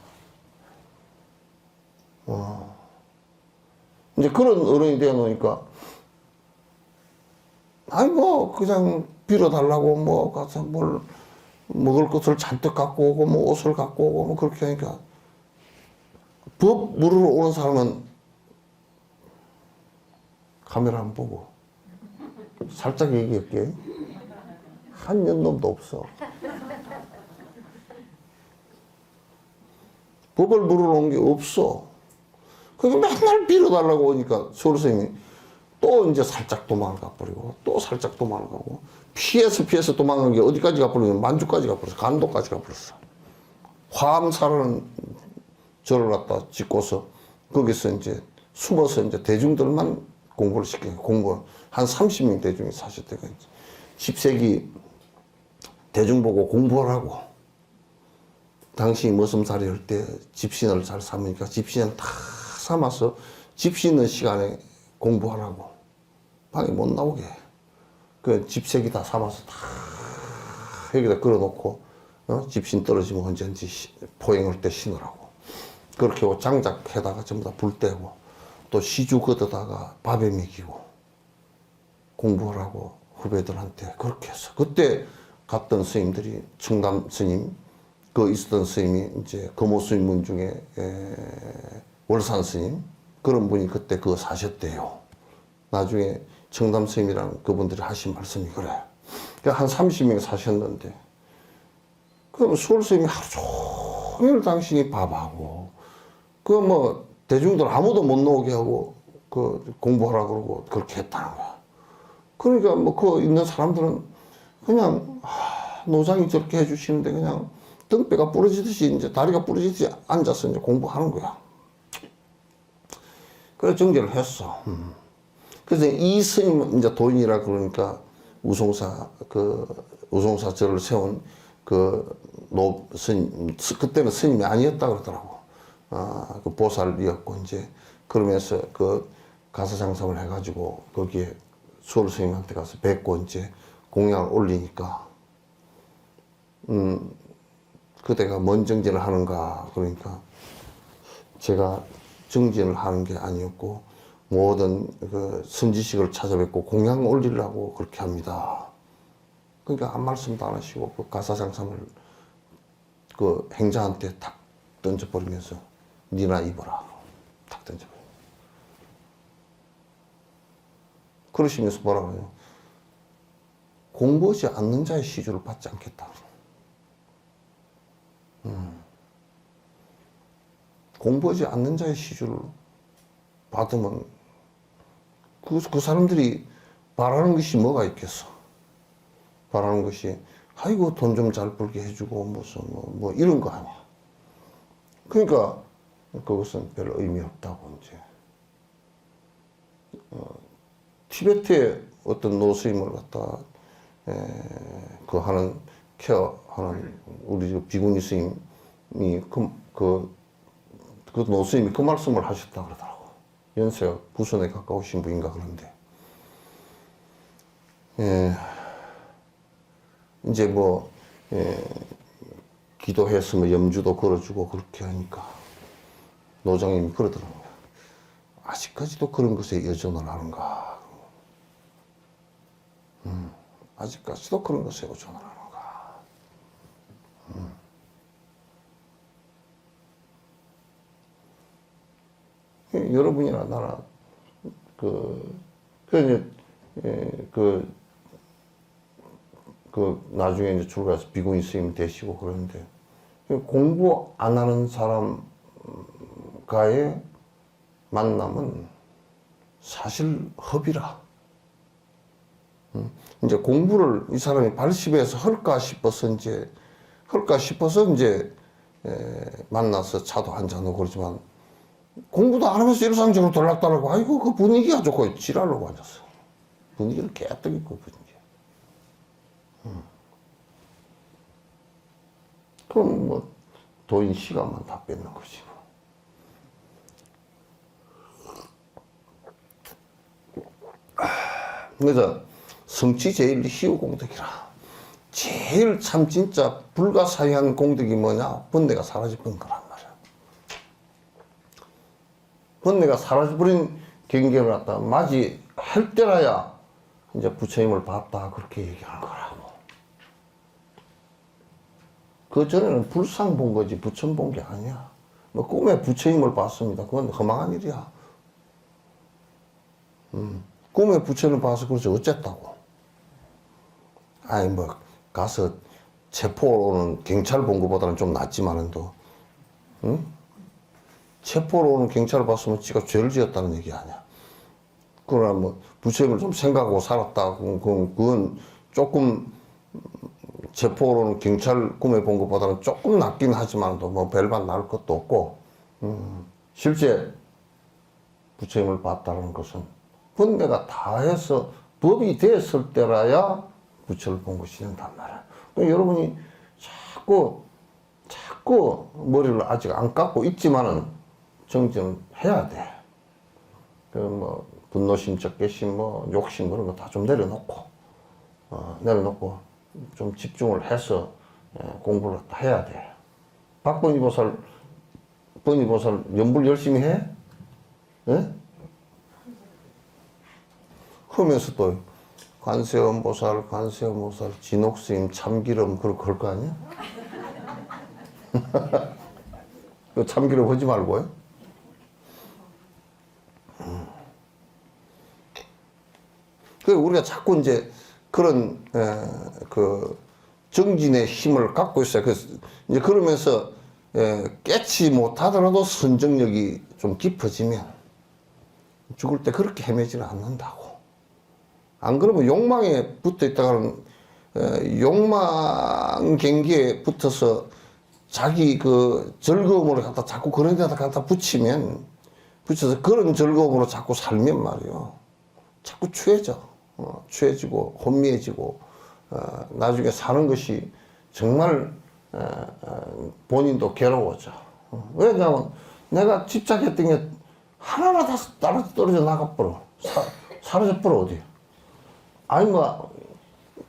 이제 그런 어른이 되어놓으니까 아니 뭐 그냥 빌어달라고 뭐 가서 뭘 먹을 것을 잔뜩 갖고 오고 뭐 옷을 갖고 오고 뭐 그렇게 하니까 법 물으러 오는 사람은 카메라 안 보고 살짝 얘기할게. 한 년놈도 없어. 법을 물으러 온 게 없어. 그게 맨날 빌어달라고 오니까 서울 선생님이 또 이제 살짝 도망을 가버리고 또 살짝 도망을 가고 피해서 도망간 게 어디까지 가버리면 만주까지 가버렸어. 간도까지 가버렸어. 화암사라는 절을 갖다 짓고서 거기서 이제 숨어서 이제 대중들만 공부를 시키고 공부 한 30명 대중이 사셨대요. 10세기 대중 보고 공부하라고. 당시 머슴살이 할 때 집신을 잘 삼으니까 집신을 다 삼아서 집신의 시간에 공부하라고. 방에 못 나오게. 그 집세기 다 삼아서 다 여기다 걸어놓고 집신 떨어지면 언제든지 포행할 때 신으라고. 그렇게 하고 장작해다가 전부 다 불 떼고 또 시주 걷어다가 밥에 먹이고 공부하라고 후배들한테 그렇게 해서 그때 갔던 스님들이 청담 스님 그 있었던 스님이 이제 금호 스님문 중에 월산 스님 그런 분이 그때 그거 사셨대요. 나중에 청담 스님이랑 그분들이 하신 말씀이 그래. 한 30명 사셨는데 그럼 수월 스님이 하루 종일 당신이 밥하고 그 뭐 대중들 아무도 못 나오게 하고 그 공부하라 그러고 그렇게 했다는 거야. 그러니까 뭐 그 있는 사람들은 그냥 노장이 저렇게 해주시는데 그냥 등뼈가 부러지듯이 이제 다리가 부러지듯이 앉아서 이제 공부하는 거야. 그래서 정제를 했어. 그래서 이 스님 이제 도인이라 그러니까 우송사 우송사 절을 세운 노 스님 그때는 스님이 아니었다 그러더라고. 그 보살이었고 이제 그러면서 그 가사장성을 해가지고 거기에 수월 스님한테 가서 뵙고 이제 공양을 올리니까 그대가 뭔 정진을 하는가 그러니까 제가 정진을 하는 게 아니었고 모든 그 선지식을 찾아뵙고 공양 올리려고 그렇게 합니다. 그러니까 한 말씀도 안 하시고 그 가사장성을 그 행자한테 탁 던져버리면서 니나 입어라 탁 던져버려. 그러시면서 뭐라고 해요? 공부하지 않는 자의 시주를 받지 않겠다. 공부하지 않는 자의 시주를 받으면 그 사람들이 바라는 것이 뭐가 있겠어? 바라는 것이 아이고 돈 좀 잘 벌게 해주고 무슨 뭐 이런 거 아니야. 그러니까 그것은 별 의미 없다고 이제 티베트의 어떤 노스님을 갖다 그 하는 케어하는 우리 비구니 스님이 그 노스님이 그 말씀을 하셨다 그러더라고. 연세가 부선에 가까우신 분인가 그런데 이제 뭐 기도해서 뭐 염주도 걸어주고 그렇게 하니까 노장님이 그러더라고요. 아직까지도 그런 것에 여전을 하는가? 아직까지도 그런 것에 여전을 하는가? 여러분이나 나나 나중에 이제 출가해서 비구니 스님 되시고 그러는데 공부 안 하는 사람과의 만남은 사실 허비라. 이제 공부를 이 사람이 발심해서 할까 싶어서 이제 만나서 차도 한잔하고 그러지만 공부도 안 하면서 일상적으로 들락달라고, 아이고, 그 분위기가 좋고, 지랄로 앉았어. 분위기를 깨뜨리고, 분위기. 그럼 뭐, 도인 시간만 다 뺏는 거지, 뭐. 그래서, 성취 제일 희우 공덕이라. 제일 참 진짜 불가사의한 공덕이 뭐냐? 번뇌가 사라져버린 거란 말이야. 번뇌가 사라져버린 경계를 갖다 맞이할 때라야 이제 부처님을 봤다 그렇게 얘기하는 거라고. 그 전에는 불상 본 거지 부처님 본 게 아니야. 뭐 꿈에 부처님을 봤습니다. 그건 허망한 일이야. 꿈에 부처님을 봐서 그렇지 어쨌다고. 아니 뭐 가서 체포로는 경찰 본 것보다는 좀 낫지만은도, 응? 체포로 오는 경찰을 봤으면 지가 죄를 지었다는 얘기 아니야. 그러나 뭐 부처님을 좀 생각하고 살았다. 그건 조금 체포로 오는 경찰 꿈에 본 것보다는 조금 낫긴 하지만도 뭐 별반 나을 것도 없고, 실제 부처님을 봤다는 것은 번뇌가 다 해서 법이 됐을 때라야 부처를 본 것이 된단 말이야. 그러니까 여러분이 자꾸 머리를 아직 안 깎고 있지만은 정진을 해야 돼. 그 뭐 분노심, 적개심, 뭐 욕심 그런 거 다 좀 내려놓고, 내려놓고 좀 집중을 해서 공부를 해야 돼. 박본이보살, 본이보살 연불 열심히 해? 예? 하면서 또 관세음보살, 관세음보살, 진옥스님, 참기름 그렇게 할 거 아니야? 그 참기름 하지 말고요. 그 우리가 자꾸 이제 그런 그 정진의 힘을 갖고 있어요. 그래서 이제 그러면서 깨치 못하더라도 선정력이 좀 깊어지면 죽을 때 그렇게 헤매지는 않는다고. 안 그러면 욕망에 붙어 있다가는 욕망 경기에 붙어서 자기 그 즐거움을 갖다 자꾸 그런 데다 갖다 붙여서 그런 즐거움으로 자꾸 살면 말이요. 자꾸 취해지고 혼미해지고 나중에 사는 것이 정말 본인도 괴로워져. 왜냐하면 내가 집착했던 게 하나하나 다 떨어져 나가버려. 사라져버려 어디. 아니 뭐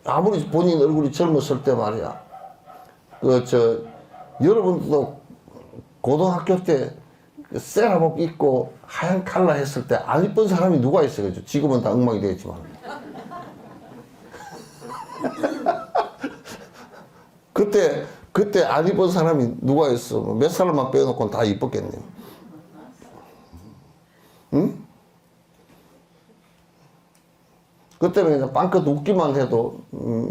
아무리 본인 얼굴이 젊었을 때 말이야. 여러분도 고등학교 때 세라복 입고 하얀 칼라 했을 때 안 이쁜 사람이 누가 있어요? 지금은 다 엉망이 되겠지만. 그때 안 이쁜 사람이 누가 있어? 몇 살만 빼놓고는 다 이뻤겠네. 응? 그때는 그냥 빵긋 웃기만 해도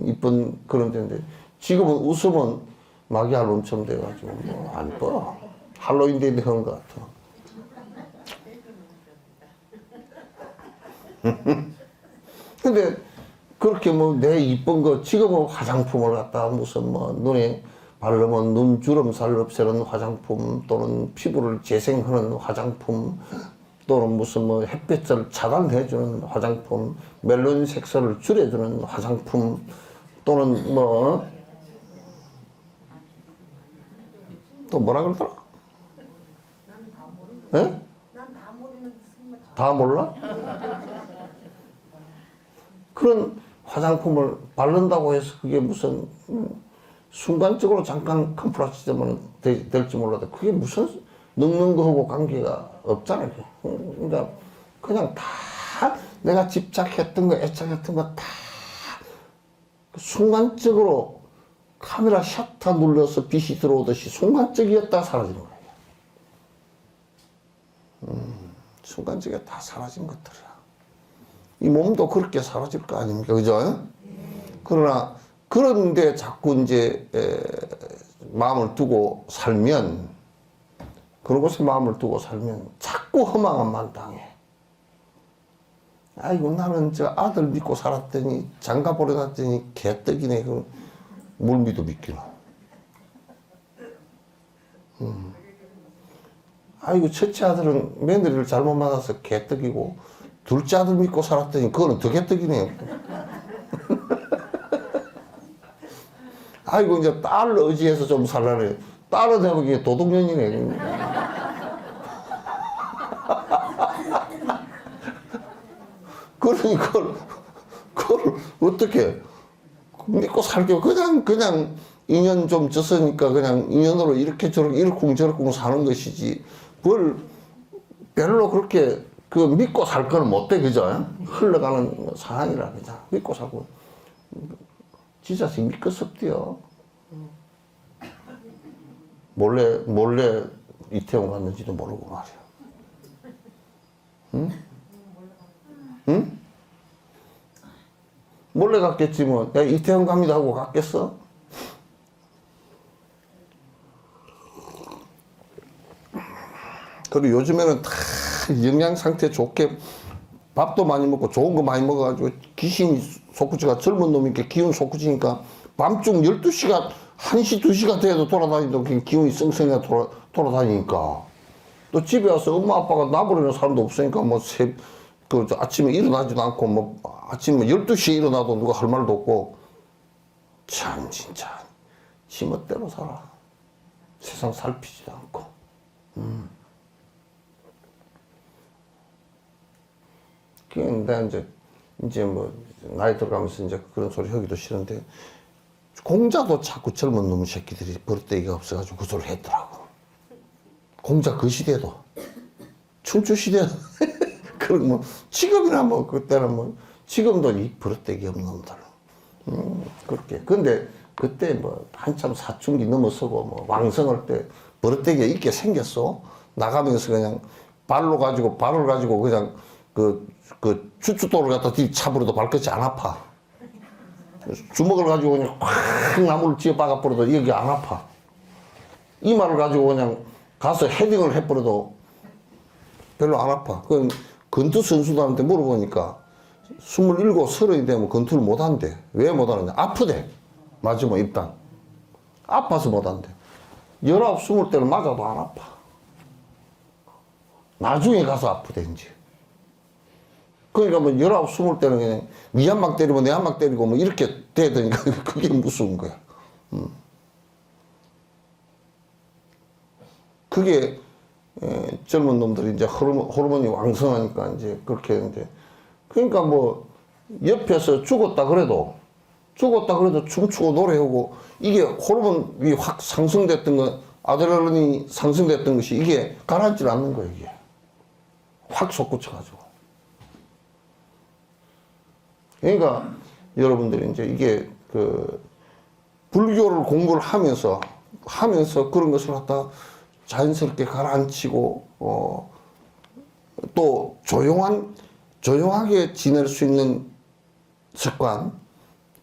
이쁜 그런 데인데 지금은 웃으면 마귀알 엄청 돼가지고 뭐 안 이뻐. 할로윈 데이인데 그런 것 같아. 근데 그렇게 뭐 내 이쁜 거 지금은 화장품을 갖다 무슨 뭐 눈에 바르면 눈 주름살 없애는 화장품 또는 피부를 재생하는 화장품 또는 무슨 뭐 햇빛을 차단해주는 화장품 멜론 색소를 줄여주는 화장품 또는 뭐 또 뭐라 그러더라? 예? 다 몰라? 그런 화장품을 바른다고 해서 그게 무슨 순간적으로 잠깐 컴플렉스 때문에 될지 몰라도 그게 무슨 늙는 거하고 관계가 없잖아요. 그러니까 그냥 다 내가 집착했던 거, 애착했던 거 다 순간적으로 카메라 셔터 눌러서 빛이 들어오듯이 순간적이었다 사라지는 거예요. 순간적이게 다 사라진 것들이야. 이 몸도 그렇게 사라질 거 아닙니까? 그죠? 그러나, 그런데 자꾸 이제, 마음을 두고 살면, 그런 곳에 마음을 두고 살면 자꾸 허망함만 당해. 아이고, 나는 저 아들 믿고 살았더니, 장가 보내놨더니 개떡이네. 그 물미도 믿기나. 아이고, 첫째 아들은 며느리를 잘못 만나서 개떡이고, 둘째 아들 믿고 살았더니 그거는 더 개떡이네요. 아이고, 이제 딸을 의지해서 좀 살라래. 딸은 해보기에 도둑년이네. 그러니 그걸 어떻게 믿고 살게. 그냥 인연 좀 졌으니까 그냥 인연으로 이렇게 저렇게 이러쿵저러쿵 사는 것이지. 그걸 별로 그렇게 그 믿고 살 거는 못 돼, 그죠? 흘러가는 상황이라, 그냥. 믿고 살고. 지자식 믿고 섭디요. 몰래 이태원 갔는지도 모르고 말이야. 응? 응? 몰래 갔겠지 뭐. 야, 이태원 갑니다 하고 갔겠어? 그리고 요즘에는 다 영양 상태 좋게 밥도 많이 먹고 좋은 거 많이 먹어가지고 귀신이 속구치가 젊은 놈이니까 기운 속구치니까 밤중 12시가 1시 2시가 돼도 돌아다니도 기운이 쌩쌩해 돌아다니니까 또 집에 와서 엄마 아빠가 놔버리는 사람도 없으니까 뭐 아침에 일어나지도 않고 뭐 아침에 12시에 일어나도 누가 할 말도 없고 참 진짜 지멋대로 살아. 세상 살피지도 않고. 근데 이제 뭐 나이 들어가면서 이제 그런 소리 하기도 싫은데 공자도 자꾸 젊은 놈 새끼들이 버릇대기가 없어가지고 그 소리를 했더라고. 공자 그 시대도 춘추 시대도 그런 뭐 지금이나 뭐 그때는 뭐 지금도 이 버릇대기 없는 놈들 그렇게. 근데 그때 뭐 한참 사춘기 넘어서고 뭐 왕성할 때 버릇대기가 있게 생겼어. 나가면서 그냥 발을 가지고 그냥 그 추춧돌을 갖다 차버려도 발끝이 안 아파. 주먹을 가지고 그냥 확 나무를 쥐어 박아버려도 여기 안 아파. 이마를 가지고 그냥 가서 헤딩을 해버려도 별로 안 아파. 그 권투 선수들한테 물어보니까 27, 30이 되면 권투를 못한대. 왜 못하느냐? 아프대. 맞으면 입단. 아파서 못한대. 19, 20 때는 맞아도 안 아파. 나중에 가서 아프대, 이제. 그러니까 뭐 19, 20 때는 그냥 니 한 방 때리고 내 한 방 때리고 뭐 이렇게 되더니까 그게 무서운 거야. 그게 젊은 놈들이 이제 호르몬이 왕성하니까 이제 그렇게 이제 그러니까 뭐 옆에서 죽었다 그래도 춤추고 노래하고 이게 호르몬이 확 상승됐던 거 아드레날린이 상승됐던 것이 이게 가라앉질 않는 거예요. 이게 확 솟구쳐가지고. 그러니까 여러분들이 이제 이게 그 불교를 공부를 하면서 그런 것을 갖다 자연스럽게 가라앉히고 또 조용하게 지낼 수 있는 습관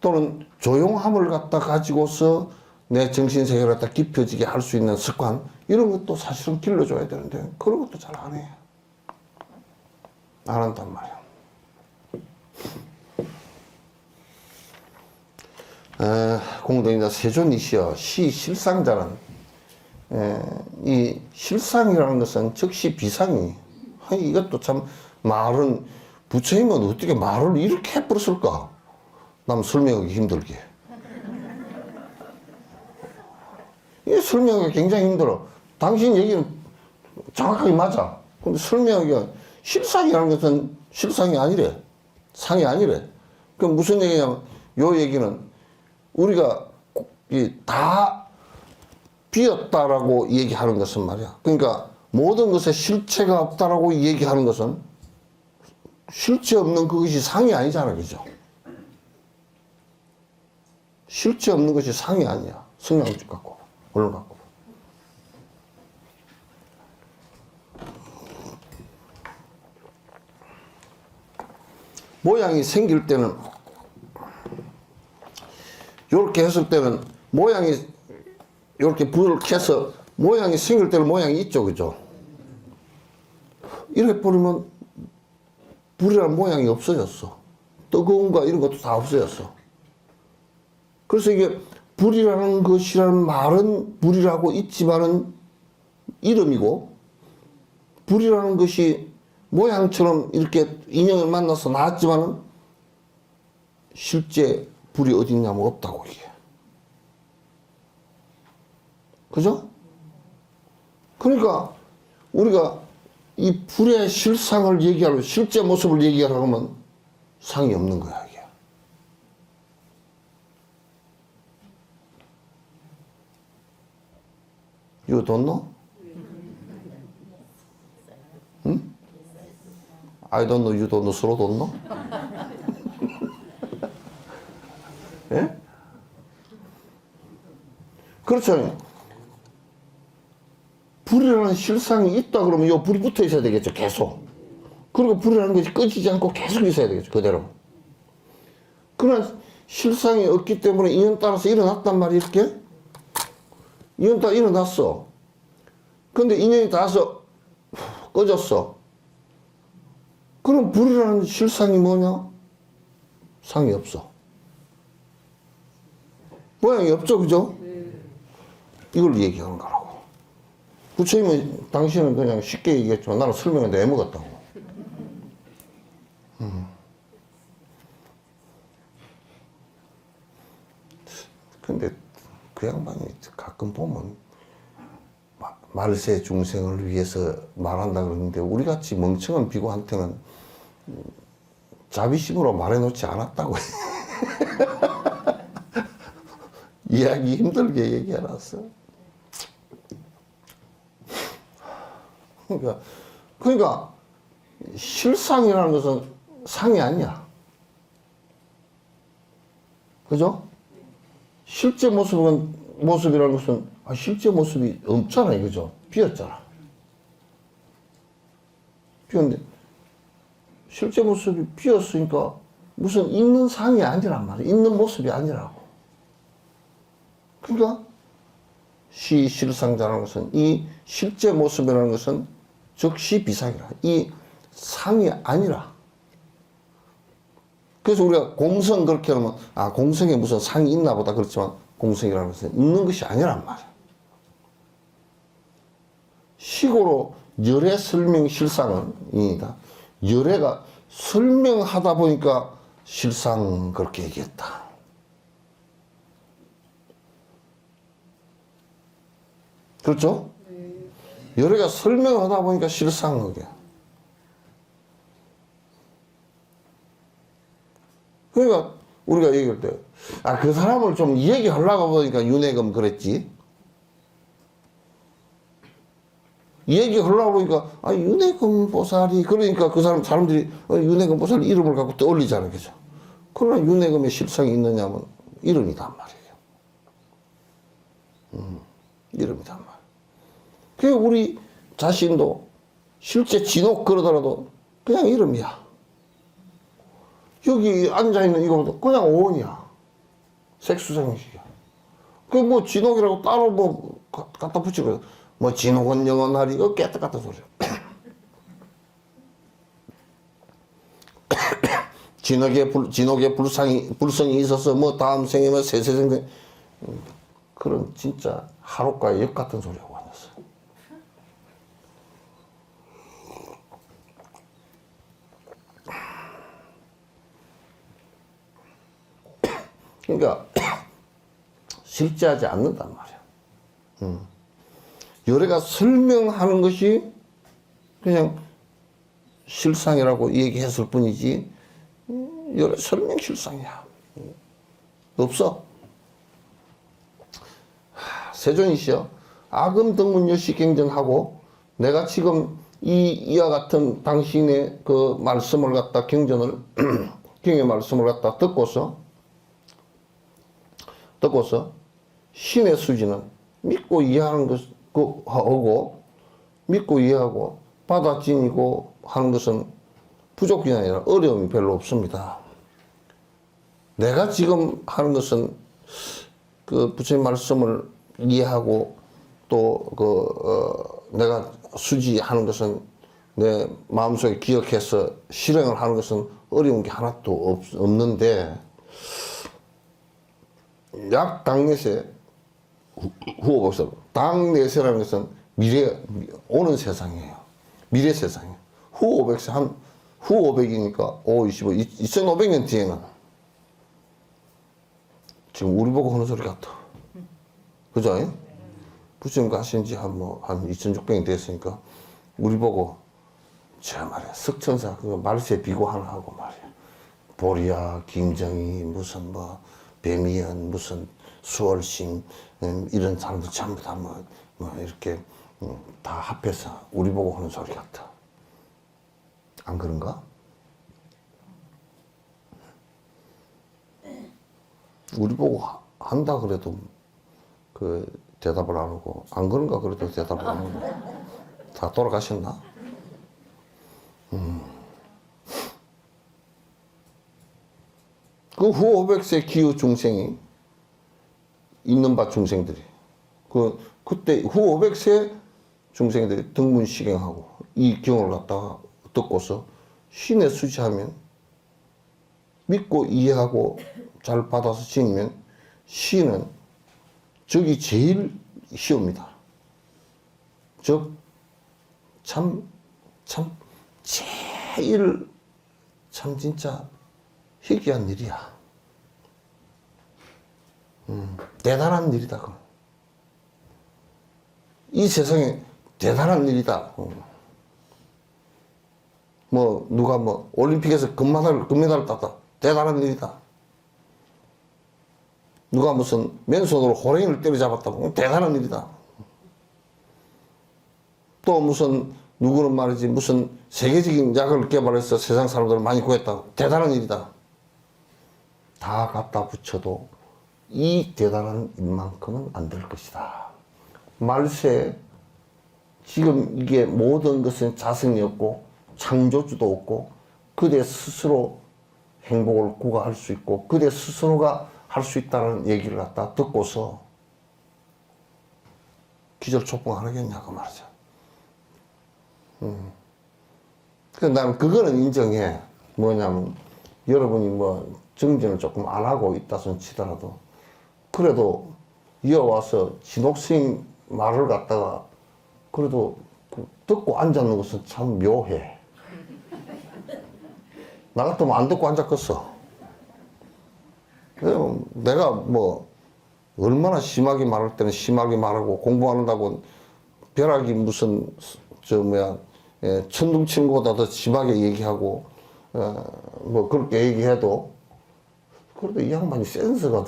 또는 조용함을 갖다 가지고서 내 정신세계를 갖다 깊어지게 할 수 있는 습관 이런 것도 사실은 길러줘야 되는데 그런 것도 잘 안 해. 안 한단 말이야. 공동이자 세존이시여 시 실상자는 이 실상이라는 것은 즉시 비상이. 이것도 참 말은 부처님은 어떻게 말을 이렇게 해버렸을까? 남 설명하기 힘들게. 이 설명하기 굉장히 힘들어. 당신 얘기는 정확하게 맞아. 근데 설명하기가 실상이라는 것은 실상이 아니래. 상이 아니래. 그럼 무슨 얘기냐면 요 얘기는 우리가 다 비었다라고 얘기하는 것은 말이야. 그러니까 모든 것에 실체가 없다라고 얘기하는 것은 실체 없는 그것이 상이 아니잖아. 그죠? 실체 없는 것이 상이 아니야. 성냥집 갖고 얼른 갖고 모양이 생길 때는 이렇게 했을 때는 모양이 이렇게 불을 켜서 모양이 생길 때는 모양이 있죠. 그죠? 이렇게 버리면 불이라는 모양이 없어졌어. 뜨거운 거 이런 것도 다 없어졌어. 그래서 이게 불이라는 것이라는 말은 불이라고 있지만은 이름이고 불이라는 것이 모양처럼 이렇게 인형을 만나서 나왔지만은 실제 불이 어디 있냐면 없다고 이게. 그죠? 그러니까 우리가 이 불의 실상을 얘기하려고 실제 모습을 얘기하려고 하면 상이 없는 거야 이게. You don't know? 응? I don't know, you don't know, 서로 don't know? 예? 그렇잖아요. 불이라는 실상이 있다 그러면 이 불이 붙어 있어야 되겠죠, 계속. 그리고 불이라는 것이 꺼지지 않고 계속 있어야 되겠죠, 그대로. 그러나 실상이 없기 때문에 인연 따라서 일어났단 말이에요, 이렇게. 인연 따라 일어났어. 근데 인연이 닿아서 꺼졌어. 그럼 불이라는 실상이 뭐냐? 상이 없어. 모양이 없죠, 그죠? 이걸 얘기하는 거라고. 부처님은 당신은 그냥 쉽게 얘기했지만 나는 설명했는데 애먹었다고. 근데 그 양반이 가끔 보면 말세 중생을 위해서 말한다 그러는데 우리같이 멍청한 비구한테는 자비심으로 말해놓지 않았다고. 이해하기 힘들게 얘기해놨어. 그러니까 실상이라는 것은 상이 아니야. 그죠? 실제 모습이라는 것은 실제 모습이 없잖아요. 그죠? 비었잖아. 비었는데 실제 모습이 비었으니까 무슨 있는 상이 아니란 말이야. 있는 모습이 아니라고. 그러니까 시실상자라는 것은 이 실제 모습이라는 것은 즉시 비상이라. 이 상이 아니라. 그래서 우리가 공성 그렇게 하면 공성에 무슨 상이 있나 보다 그렇지만 공성이라는 것은 있는 것이 아니란 말이야. 식으로 열애 설명 실상은 이다. 열애가 설명하다 보니까 실상 그렇게 얘기했다. 그렇죠? 열애가 설명하다 보니까 실상 그게. 그러니까 우리가 얘기할 때 그 사람을 좀 얘기하려고 보니까 윤회금 그랬지. 얘기하려고 보니까 윤회금 보살이 그러니까 그 사람들이 윤회금 보살 이름을 갖고 떠올리잖아요. 그죠? 그러나 윤회금의 실상이 있느냐면 이름이단 말이에요. 이름이단 말이에요. 그게 우리 자신도 실제 진옥 그러더라도 그냥 이름이야. 여기 앉아있는 이거도 그냥 오원이야. 색수생식이야. 그 뭐 진옥이라고 따로 뭐 갖다 붙이고 뭐 진옥은 영원하리 이거 깨끗한 소리야. 진옥에 불성이 있어서 뭐 다음 생에 뭐 세세생 그런 진짜 하루가 역 같은 소리하고 앉았어. 그러니까 실제하지 않는단 말이야. 열애가 설명하는 것이 그냥 실상이라고 얘기했을 뿐이지 열애 설명 실상이야. 없어. 세존이시여 아금 등문 여시 경전하고 내가 지금 이와 같은 당신의 그 말씀을 갖다 경전을 경의 말씀을 갖다 듣고서 신의 수지는 믿고 이해하는 하고 믿고 이해하고 받아들이고 하는 것은 부족이 아니라 어려움이 별로 없습니다. 내가 지금 하는 것은 그 부처님 말씀을 이해하고 또 내가 수지하는 것은 내 마음속에 기억해서 실행을 하는 것은 어려운 게 하나도 없는데 약 당내세 후호법설 당내세라는 것은 미래 오는 세상이에요. 미래 세상이에요. 후 500세, 후 500이니까 5, 25, 2500년 뒤에는 지금 우리 보고 하는 소리 같아. 그죠? 부처님 가신 지 한 2600년 됐으니까 우리 보고 저 말이야 석천사 그 말세 비고하나 하고 말이야 보리야 김정희 무슨 뭐 배미연 무슨 수월심 이런 사람들 전부 다 뭐 이렇게 다 합해서 우리 보고 하는 소리 같아. 안 그런가? 우리 보고 한다 그래도 그 대답을 안 하고 안 그런가 그래도 대답을 안 하고 다 돌아가셨나? 그 후 500세 기후 중생이 있는 바 중생들이 그때 후 500세 중생들이 등문시경하고 이 경을 갖다가 듣고서 신의 수지하면 믿고 이해하고 잘 받아서 지니면 신은 적이 제일 쉬웁니다. 참 제일 참 진짜 희귀한 일이야. 대단한 일이다. 이 세상에 대단한 일이다. 뭐 누가 뭐 올림픽에서 금메달을 땄다. 대단한 일이다. 누가 무슨 맨손으로 호랭이를 때려잡았다. 대단한 일이다. 또 무슨 누구는 말이지 무슨 세계적인 약을 개발해서 세상 사람들을 많이 구했다. 대단한 일이다. 다 갖다 붙여도 이 대단한 일만큼은 안 될 것이다. 말세 지금 이게 모든 것은 자성이 없고 창조주도 없고 그대 스스로 행복을 구가할 수 있고 그대 스스로가 할 수 있다는 얘기를 갖다 듣고서 기절초풍 안 하겠냐고 말이죠. 그래서 나는 그거는 인정해. 뭐냐면 여러분이 뭐 정진을 조금 안 하고 있다 손 치더라도 그래도 이어와서 진옥스님 말을 갖다가 그래도 듣고 앉았는 것은 참 묘해. 나 같으면 안 듣고 앉았겠어. 내가 뭐 얼마나 심하게 말할 때는 심하게 말하고 공부한다고 벼락이 무슨 천둥 치는 것보다 더 심하게 얘기하고 뭐 그렇게 얘기해도 그래도 이 양반이 센스가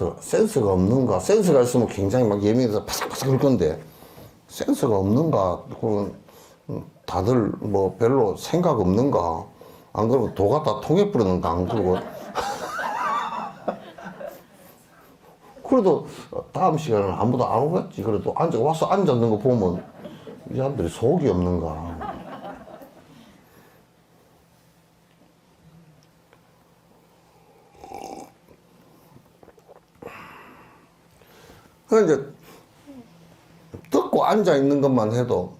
없는가? 센스가 있으면 굉장히 막 예민해서 바삭바삭 할 건데 센스가 없는가? 그러면 다들 뭐 별로 생각 없는가? 안 그러면 도 갖다 통에 뿌리는가? 안 그러고 그래도 다음 시간에는 아무도 안 오겠지. 그래도 와서 앉았는 거 보면 이 사람들이 속이 없는가. 그러니까 이제 듣고 앉아 있는 것만 해도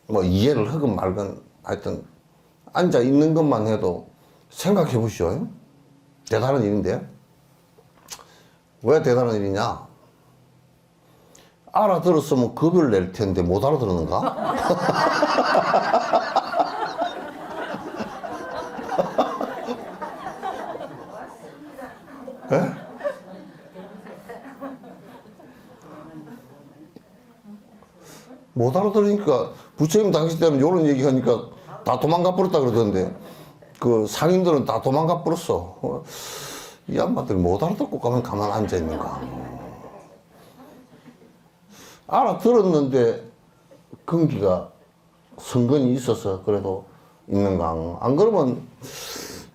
뭐 이해를 하건 말건 하여튼 앉아 있는 것만 해도 생각해 보시오. 대단한 일인데. 왜 대단한 일이냐? 알아들었으면 겁을 낼 텐데 못 알아들었는가? 예? 못 알아들으니까 부처님 당시 때는 이런 얘기하니까 다 도망가 버렸다 그러던데 그 상인들은 다 도망가 버렸어. 이 양반들이 못 알아듣고 가면 가만 앉아 있는가. 알아들었는데 근기가 성근이 있어서 그래도 있는가. 안 그러면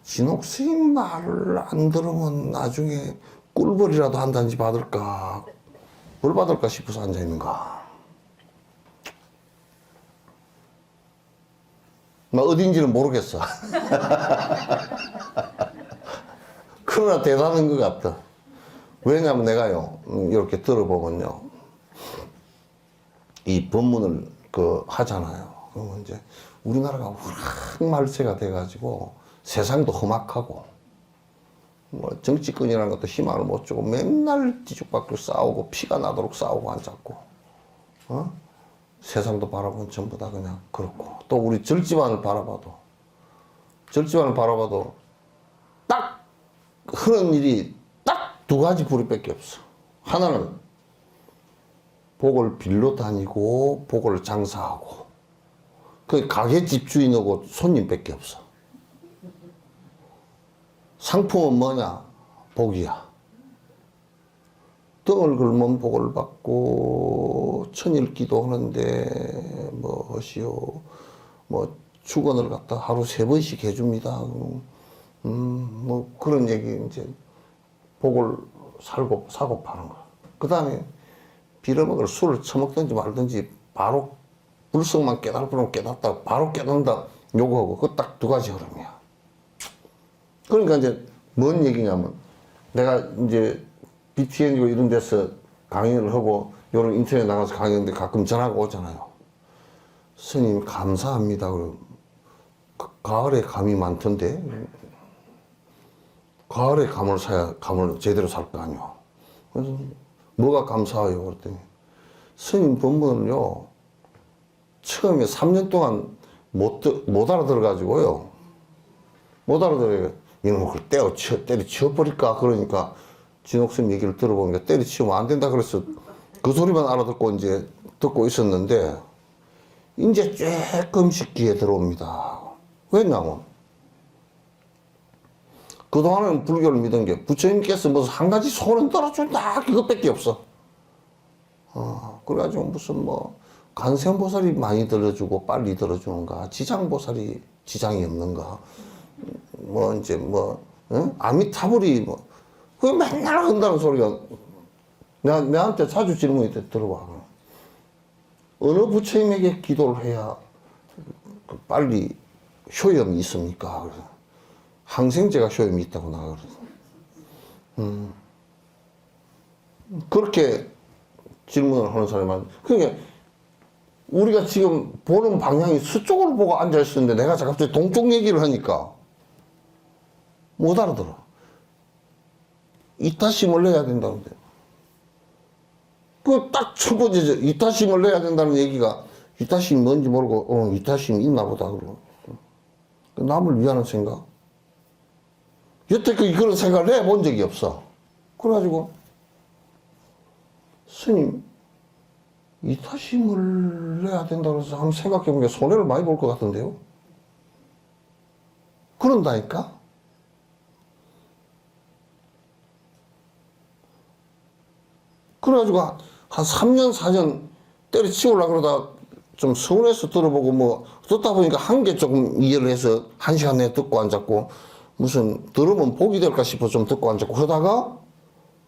진옥스님 말을 안 들으면 나중에 꿀벌이라도 한 단지 받을까 벌 받을까 싶어서 앉아 있는가. 나 어딘지는 모르겠어. 그러나 대단한 것 같다. 왜냐면 내가요, 이렇게 들어보면요, 이 법문을 하잖아요. 그러면 이제 우리나라가 워낙 말세가 돼가지고 세상도 험악하고, 뭐 정치권이라는 것도 희망을 못 주고 맨날 뒤죽박죽 싸우고 피가 나도록 싸우고 앉았고, 세상도 바라보면 전부 다 그냥 그렇고, 또 우리 절집안을 바라봐도 딱 흐르는 일이 딱 두 가지 부류밖에 없어. 하나는 복을 빌러 다니고 복을 장사하고, 그 가게 집주인하고 손님밖에 없어. 상품은 뭐냐? 복이야. 등을 걸면 복을 받고, 천일 기도하는데 뭐 하시오, 뭐 축원을 갖다 하루 3번씩 해줍니다. 뭐 그런 얘기, 이제 복을 사고 파는 거. 그 다음에 빌어먹을 술을 처먹든지 말든지 바로 불성만 깨달으면 깨닫다, 바로 깨닫는다 요구하고, 그 딱 두 가지 흐름이야. 그러니까 이제 뭔 얘기냐면, 내가 이제 BTN이고 이런 데서 강의를 하고 요런 인터넷 나가서 강의하는데 가끔 전화가 오잖아요. 스님 감사합니다. 그럼 가을에 감이 많던데 가을에 감을 사야 감을 제대로 살 거 아니오. 그래서 뭐가 감사해요? 그랬더니 스님 법문을요 처음에 3년 동안 못 알아들어가지고요. 못 알아들어요. 이놈을 그걸 때려치워버릴까? 그러니까 진옥스님 얘기를 들어보니까 때려치우면 안 된다 그래서 그 소리만 알아듣고 이제 듣고 있었는데, 이제 조금씩 귀에 들어옵니다. 왜냐면 그동안은 불교를 믿은 게 부처님께서 무슨 한 가지 소원 떨어준다 그것밖에 없어. 그래가지고 무슨 뭐 관세음보살이 많이 들어주고 빨리 들어주는가, 지장보살이 지장이 없는가, 뭐 이제 뭐 아미타불이 뭐 그게 맨날 한다는 소리가 내한테 자주 질문이 들어와. 어느 부처님에게 기도를 해야 빨리 효염이 있습니까? 그래서 항생제가 효염이 있다고 나가 그래서 그렇게 질문을 하는 사람은, 그러니까 우리가 지금 보는 방향이 서쪽으로 보고 앉아 있었는데 내가 갑자기 동쪽 얘기를 하니까 못 알아들어. 이타심을 내야 된다는데. 그 딱 첫 번째, 이타심을 내야 된다는 얘기가, 이타심이 뭔지 모르고, 이타심이 있나 보다. 그러고. 남을 위하는 생각. 여태까지 그런 생각을 해본 적이 없어. 그래가지고, 스님, 이타심을 내야 된다고 해서 한번 생각해보니까 손해를 많이 볼 것 같은데요? 그런다니까? 그래가지고 한 3년, 4년 때려치우려고 그러다 좀 서울에서 들어보고 뭐 듣다 보니까 한 개 조금 이해를 해서 1시간 내에 듣고 앉았고, 무슨 들으면 복이 될까 싶어 좀 듣고 앉았고, 그러다가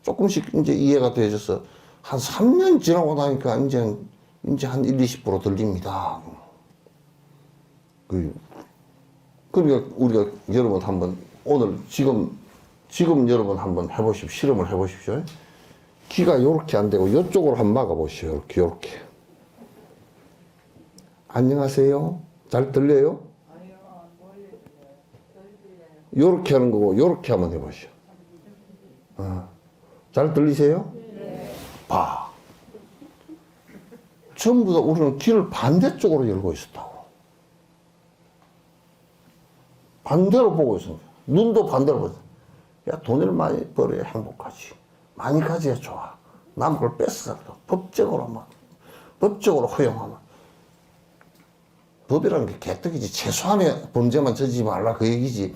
조금씩 이제 이해가 되어져서 한 3년 지나고 나니까 이제 한 1, 20% 들립니다. 그러니까 우리가 여러분 한번 오늘 지금 여러분 한번 해보십시오. 실험을 해보십시오. 귀가 요렇게 안 되고 이쪽으로 한번 막아보시오. 요렇게. 안녕하세요. 잘 들려요? 요렇게 하는 거고 요렇게 한번 해보시오. 잘 들리세요? 네. 봐. 전부 다 우리는 귀를 반대쪽으로 열고 있었다고. 반대로 보고 있습니다. 눈도 반대로 보고 있어요. 야, 돈을 많이 벌어야 행복하지. 많이 가져야 좋아. 남 걸 뺏어서도 법적으로 허용하면. 법이라는 게 개떡이지. 최소한의 범죄만 저지지 말라 그 얘기지.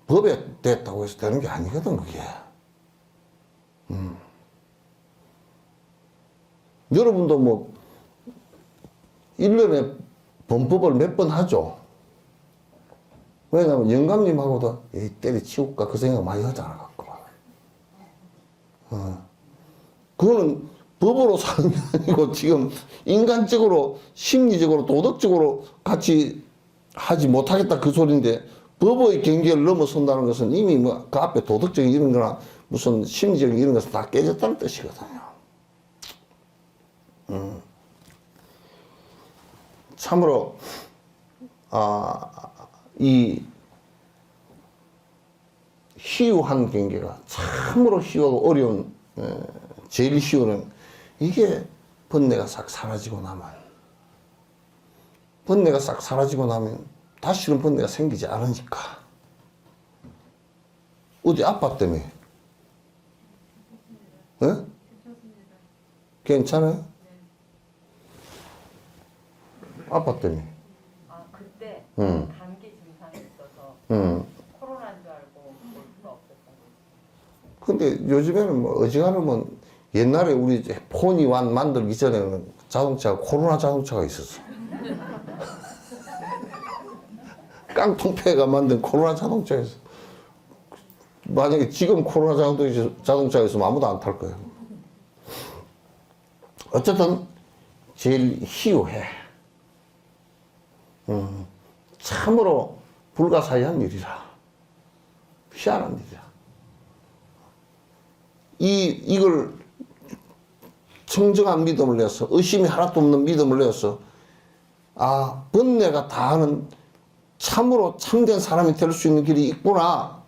법에 됐다고 해서 되는 게 아니거든, 그게. 여러분도 뭐 1년에 범법을 몇 번 하죠. 왜냐면 영감님하고도 때려치울까 그 생각 많이 하잖아, 갖고. 그거는 법으로 사는 게 아니고 지금 인간적으로, 심리적으로, 도덕적으로 같이 하지 못하겠다 그 소리인데, 법의 경계를 넘어선다는 것은 이미 뭐 그 앞에 도덕적인 이런 거나 무슨 심리적인 이런 것은 다 깨졌다는 뜻이거든요. 참으로 이 희유한 경계가 참으로 희유하고 어려운, 제일 희유는 이게 번뇌가 싹 사라지고 나면 번뇌가 싹 사라지고 나면 다시는 번뇌가 생기지 않으니까. 어디 아팠다며? 예? 괜찮아요? 아팠다며? 아, 그때 응. 감기 증상이 있어서 응. 코로나인 줄 알고 볼 수가 없었다고. 근데 요즘에는 뭐 어지간하면 옛날에 우리 이제 폰이 만들기 전에는 자동차가 코로나 자동차가 있었어. 깡통패가 만든 코로나 자동차였어. 만약에 지금 코로나 자동차가 있으면 아무도 안 탈 거예요. 어쨌든 제일 희유해. 참으로 불가사의한 일이라. 희한한 일이라. 이걸 청정한 믿음을 내서 의심이 하나도 없는 믿음을 내서 아 번뇌가 다하는 참으로 참된 사람이 될 수 있는 길이 있구나.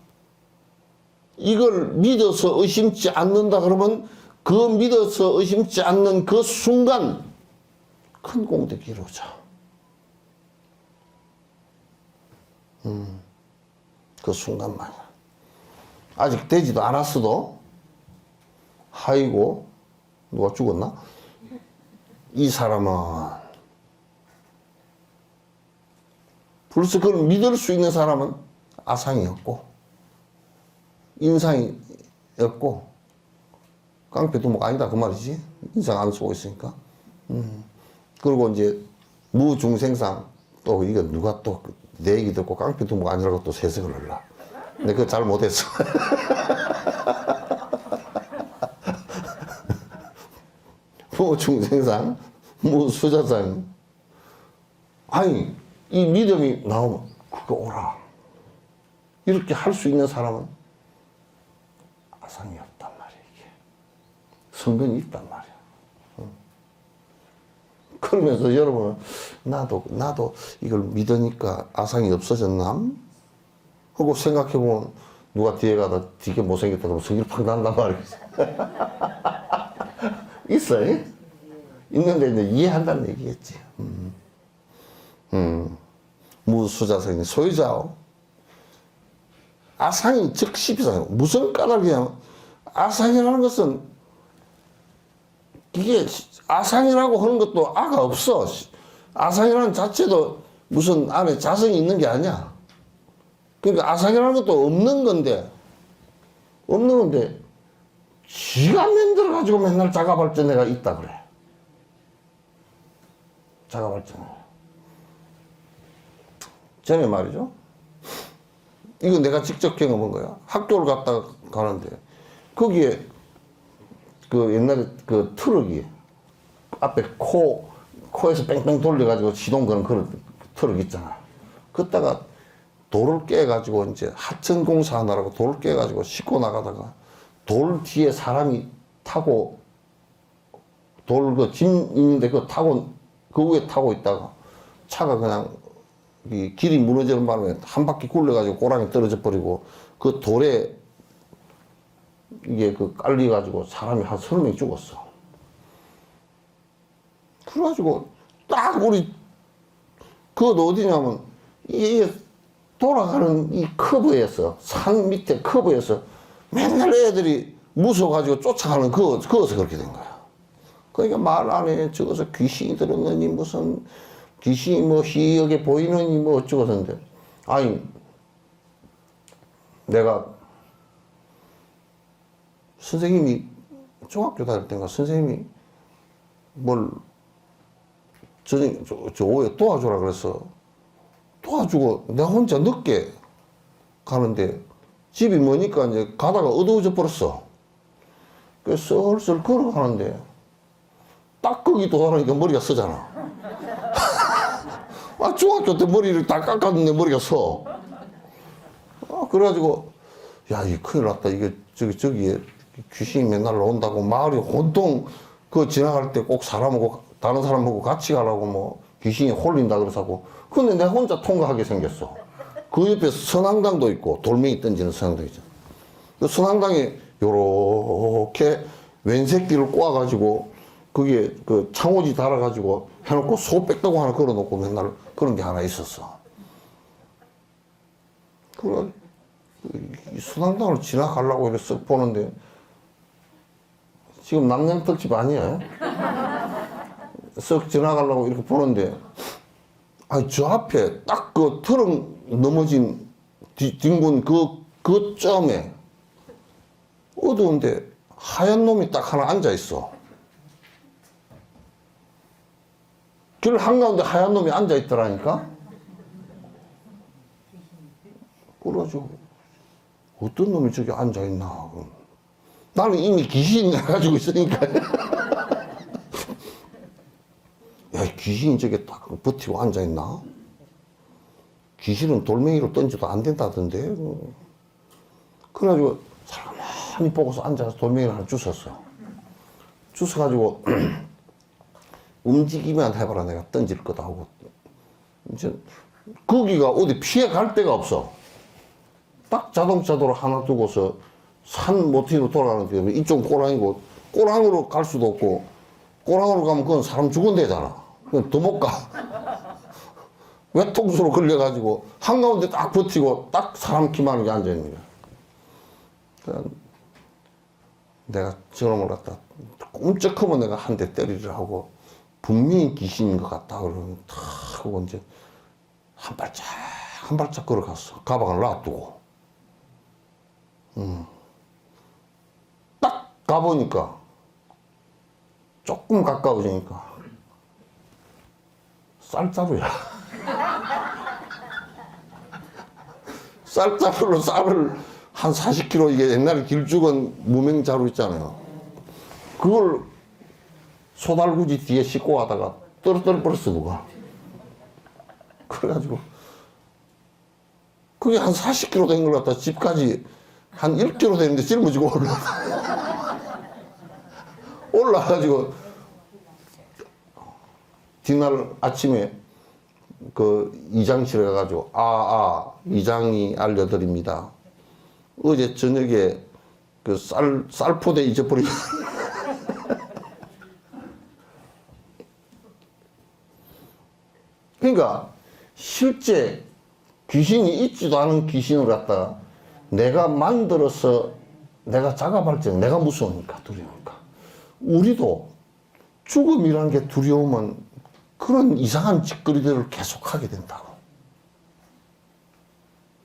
이걸 믿어서 의심치 않는다 그러면 그 믿어서 의심치 않는 그 순간 큰 공덕이 이루어져. 그 순간만. 아직 되지도 않았어도 아이고 누가 죽었나? 이 사람은 벌써 그걸 믿을 수 있는 사람은 아상이었고 인상이었고 깡패두목 아니다 그 말이지. 인상 안 쓰고 있으니까. 그리고 이제 무중생상 또 이거 누가 또 내 얘기 듣고 깡패두목 아니라고 또 세석을 흘러. 근데 그거 잘 못했어. 무중생상 무수자상. 아니 이 믿음이 나오면 그거 오라. 이렇게 할 수 있는 사람은 아상이 없단 말이야 이게. 성근이 있단 말이야. 그러면서 여러분은 나도 이걸 믿으니까 아상이 없어졌나? 하고 생각해보면 누가 뒤에 가다 되게 못생겼다 그러면 성질 팍 난단 말이야. 있어요? 있는데 이제 이해한다는 얘기겠지. 무수자성이 소유자오. 아상이 즉시 비상해요. 무슨 까닭이냐. 아상이라는 것은 이게 아상이라고 하는 것도 아가 없어. 아상이라는 자체도 무슨 안에 자성이 있는 게 아니야. 그러니까 아상이라는 것도 없는 건데 지가 만들어가지고 맨날 자가발전해가 있다 그래. 자가발전. 전에 말이죠. 이거 내가 직접 경험한 거야. 학교를 갔다 가는데 거기에 그 옛날에 그 트럭이 앞에 코에서 뺑뺑 돌려가지고 시동 거는 그런 트럭 있잖아. 그때가 돌을 깨가지고 이제 하천공사 하느라고 돌을 깨가지고 싣고 나가다가 돌 뒤에 사람이 타고 돌 그 짐 있는데 그 타고 그 위에 타고 있다가 차가 그냥 이 길이 무너지는 바람에 한 바퀴 굴러가지고 고랑이 떨어져 버리고 그 돌에 이게 그 깔려가지고 사람이 한 30명 죽었어. 그래가지고 딱 우리 그건 어디냐면 이 돌아가는 이 커브에서 산 밑에 커브에서 맨날 애들이 무서워가지고 쫓아가는 그거서 그렇게 된 거야. 그러니까 말 안 해. 저거서 귀신이 들었느니 무슨 귀신이 뭐 희하게 보이느니 뭐 어쩌고서인데. 아니 내가 선생님이 중학교 다닐 때인가 선생님이 뭘 저 오후에 도와주라 그래서 도와주고 내가 혼자 늦게 가는데 집이 머니까 이제 가다가 어두워져 버렸어. 그래서 슬슬 걸어가는데 딱 거기 도달하니까 머리가 서잖아. 아, 중학교 때 머리를 다 깎았는데 머리가 서. 아, 그래가지고 야, 이 큰일 났다. 이게 저기에 귀신이 맨날 나온다고 마을이 온통 그 지나갈 때 꼭 사람하고 다른 사람하고 같이 가라고 뭐 귀신이 홀린다 그래서고. 근데 내가 혼자 통과하게 생겼어. 그 옆에 선앙당도 있고 돌멩이 던지는 선앙당 있잖아. 그 선앙당에 요렇게 왼새끼를 꼬아가지고 그게 그 창호지 달아가지고 해놓고 소 뺏다고 하나 걸어놓고 맨날 그런 게 하나 있었어. 그래, 수당당을 지나가려고 이렇게 쓱 보는데, 지금 남양털집 아니에요? 쓱 지나가려고 이렇게 보는데, 아니, 저 앞에 딱 그 트럭 넘어진 뒹군 그 점에 어두운데 하얀 놈이 딱 하나 앉아있어. 길 한가운데 하얀 놈이 앉아있더라니까? 그래가지고, 어떤 놈이 저기 앉아있나. 나는 이미 귀신이 나가지고 있으니까. 야, 귀신이 저게 딱 버티고 앉아있나? 귀신은 돌멩이로 던져도 안 된다던데. 그래가지고, 사람이 보고서 앉아서 돌멩이를 하나 주웠어. 주워가지고, 움직이면 해봐라. 내가 던질 거다 하고. 이제, 거기가 어디 피해 갈 데가 없어. 딱 자동차도로 하나 두고서 산 모티로 돌아가는데 이쪽 꼬랑이고, 꼬랑으로 갈 수도 없고, 꼬랑으로 가면 그건 사람 죽은 데잖아. 그건 더 못 가. 외통수로 걸려가지고 한가운데 딱 버티고 딱 사람 키만하게 앉아있는 거야. 그러니까 내가 저놈을 갖다 꼼짝하면 내가 한 대 때리려 하고 분명히 귀신인 것 같다 그러면 탁 하고 이제 한 발짝 걸어갔어. 가방을 놔두고. 딱 가보니까 조금 가까워지니까 쌀자루야. 쌀자루로 쌀을 한 40kg, 이게 옛날에 길쭉은 무명자루 있잖아요. 그걸 소달구지 뒤에 싣고 가다가 떨어버렸어, 누가. 그래가지고, 그게 한 40kg 된 걸 갖다 집까지 한 1kg 되는데 짊어지고 올라가지고, 뒷날 아침에 그 이장실에 가가지고, 이장이 알려드립니다. 어제 저녁에 그 쌀포대 잊어버리고. 그러니까 실제 귀신이 있지도 않은 귀신을 갖다가 내가 만들어서 내가 작아볼 때 내가 무서우니까, 두려우니까. 우리도 죽음이라는 게 두려우면 그런 이상한 짓거리들을 계속 하게 된다고.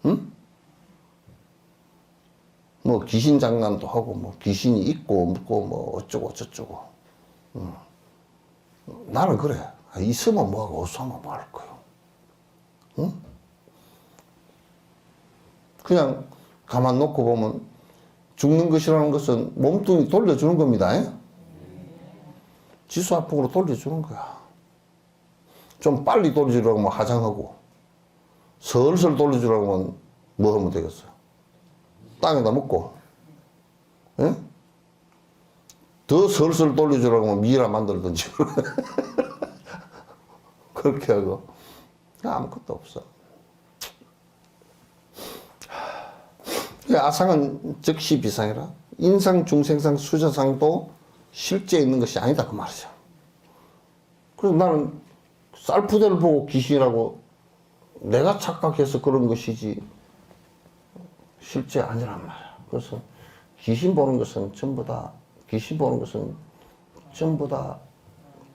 응? 뭐 귀신 장난도 하고 뭐 귀신이 있고 묻고 뭐 어쩌고 저쩌고. 나는 그래. 있으면 뭐하고 없으면 뭐 할 거요. 응? 그냥 가만 놓고 보면 죽는 것이라는 것은 몸뚱이 돌려주는 겁니다. 지수압폭으로 돌려주는 거야. 좀 빨리 돌려주라고 하면 하장하고, 슬슬 돌려주라고 하면 뭐 하면 되겠어? 땅에다 묻고, 예? 더 슬슬 돌려주라고 하면 미라 만들든지. 그렇게 하고, 아무것도 없어. 아상은 즉시 비상이라. 인상, 중생상, 수저상도 실제 있는 것이 아니다 그 말이죠. 그래서 나는 쌀푸대를 보고 귀신이라고 내가 착각해서 그런 것이지 실제 아니란 말이야. 그래서 귀신 보는 것은 전부 다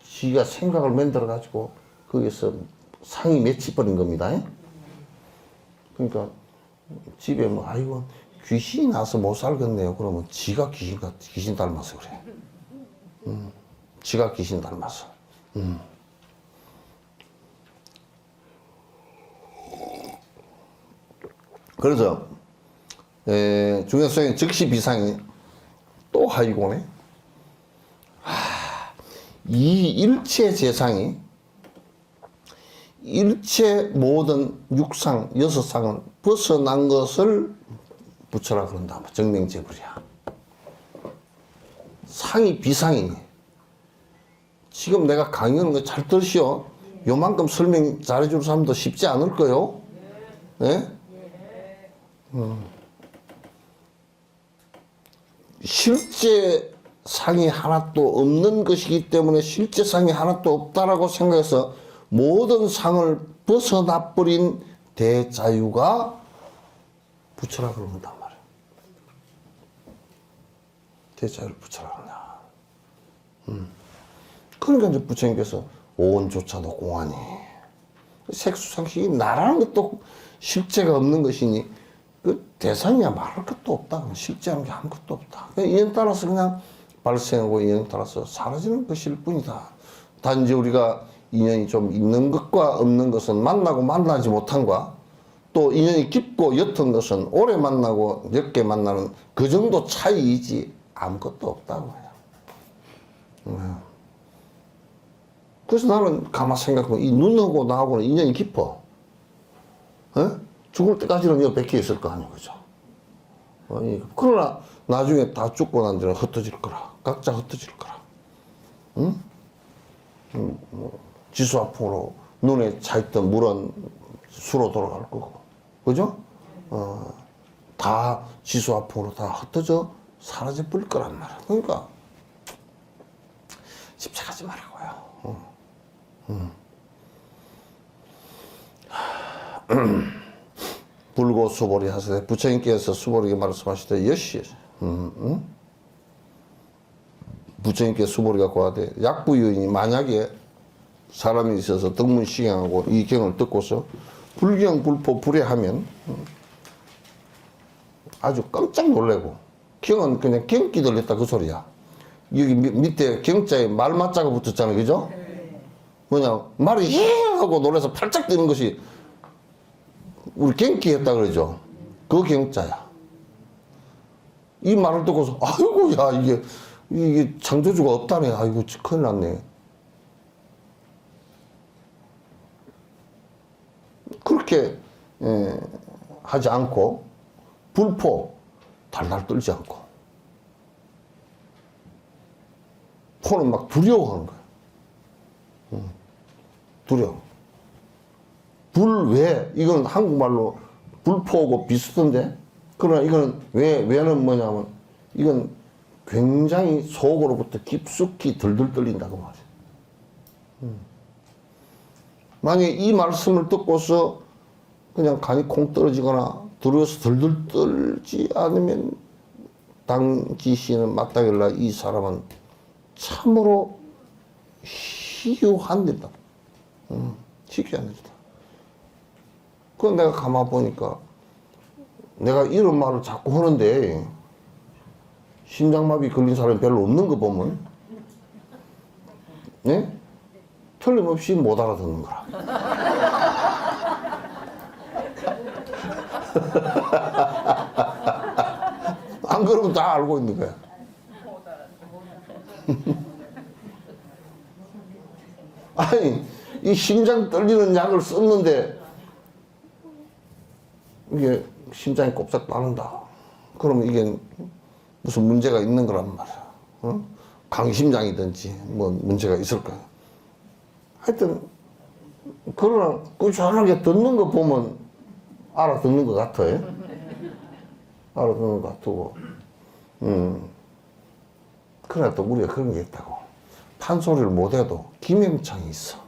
지가 생각을 만들어 가지고 거기서 상이 맺혀버린 겁니다. 그러니까 집에 뭐 아이고 귀신이 나서 못 살겠네요. 그러면 지가 귀신 닮아서 그래. 지가 귀신 닮아서. 그래서 중요성의 즉시 비상이 또 하이고네. 이 일체 재상이 일체 모든 육상, 6상은 벗어난 것을 부처라 그런다. 정명제불이야. 상이 비상이니. 지금 내가 강의하는 거 잘 들으시오. 요만큼 설명 잘해줄 사람도 쉽지 않을 거요. 네? 실제 상이 하나도 없는 것이기 때문에 실제 상이 하나도 없다라고 생각해서 모든 상을 벗어나버린 대자유가 부처라 그런단 말이에요. 대자유를 부처라 그러냐. 그러니까 이제 부처님께서 오온조차도 공하니 색수상식이 나라는 것도 실제가 없는 것이니 그 대상이야 말할 것도 없다. 실제하는 게 아무것도 없다. 인연 따라서 그냥 발생하고 인연 따라서 사라지는 것일 뿐이다. 단지 우리가 인연이 좀 있는 것과 없는 것은 만나고 만나지 못한 것과 또 인연이 깊고 옅은 것은 오래 만나고 옅게 만나는 그 정도 차이이지 아무것도 없다고 해요. 그래서 나는 가만 생각하면 이 눈하고 나하고는 인연이 깊어. 죽을 때까지는 여 백해 있을 거 아니에요. 그죠? 그러나 나중에 다 죽고 난 뒤는 흩어질 거라. 각자 흩어질 거라. 응? 지수화풍으로 눈에 차있던 물은 수로 돌아갈 거고. 그죠? 다 지수화풍으로 다 흩어져 사라져 버릴 거란 말이야. 그러니까 집착하지 말라고요. 불고 수보리 하시되 부처님께서 수보리에게 말씀하시되 여시 부처님께 수보리가 고하되 약부유인이 만약에 사람이 있어서 덕문시경하고 이 경을 듣고서 불경불포 불회하면 아주 깜짝 놀래고 경은 그냥 경기 들렸다 그 소리야. 여기 밑에 경자에 말맞자가 붙었잖아요. 그죠? 뭐냐 말이 힝 하고 놀라서 팔짝 뛰는 것이 우리 경기했다 그러죠. 그 경자야. 이 말을 듣고서 아이고 야 이게 창조주가 없다네. 아이고 큰일 났네. 그렇게 하지 않고 불포 달달 떨지 않고 포는 막 두려워하는 거야. 두려워. 불외 이건 한국말로 불포하고 비슷한데 그러나 이거는 왜는 뭐냐면 이건 굉장히 속으로부터 깊숙이 들들 떨린다고 말이야. 만약에 이 말씀을 듣고서 그냥 간이 콩 떨어지거나 두려워서 들들 떨지 않으면 당지시는 맞다길라 이 사람은 참으로 희유한 데다. 희귀한 데다. 그 내가 가만 보니까 내가 이런 말을 자꾸 하는데 심장마비 걸린 사람이 별로 없는 거 보면 네? 틀림없이 못 알아듣는 거라. 안 그러면 다 알고 있는 거야. 아니 이 심장 떨리는 약을 썼는데 이게 심장이 곱싹 빠른다. 그러면 이게 무슨 문제가 있는 거란 말이야. 강심장이든지 뭐 문제가 있을 거야. 하여튼 그러나 꾸준하게 듣는 거 보면 알아듣는 것 같아요. 알아듣는 것 같고. 그러나 또 우리가 그런 게 있다고. 판소리를 못해도 기명창이 있어.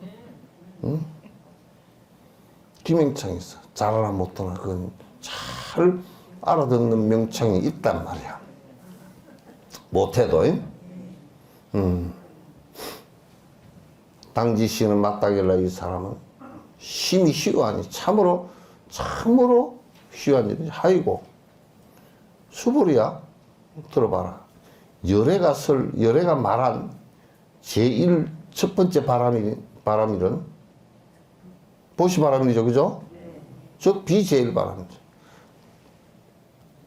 응? 기명창이 있어. 잘하나 못하나 그건 잘 알아듣는 명창이 있단 말이야. 못해도. 당지시는 맞다길라 이 사람은 심히 희유하니 참으로 희유한 일이 하이고 수불이야. 들어봐라. 열애가 말한 제1 첫 번째 바람일은 보시 바람이죠. 그죠? 즉 비제일 바람이죠.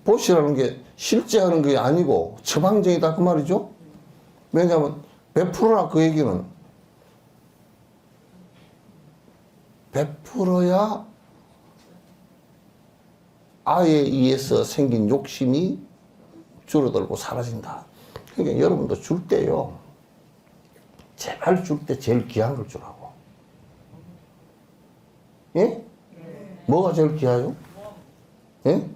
보시라는 게 실제 하는 게 아니고 처방정이다 그 말이죠. 왜냐하면 베풀어라 그 얘기는 베풀어야 아에 의해서 생긴 욕심이 줄어들고 사라진다. 그러니까 여러분도 줄 때요. 제발 줄 때 제일 귀한 걸 주라고. 예? 뭐가 제일 귀해요? 예?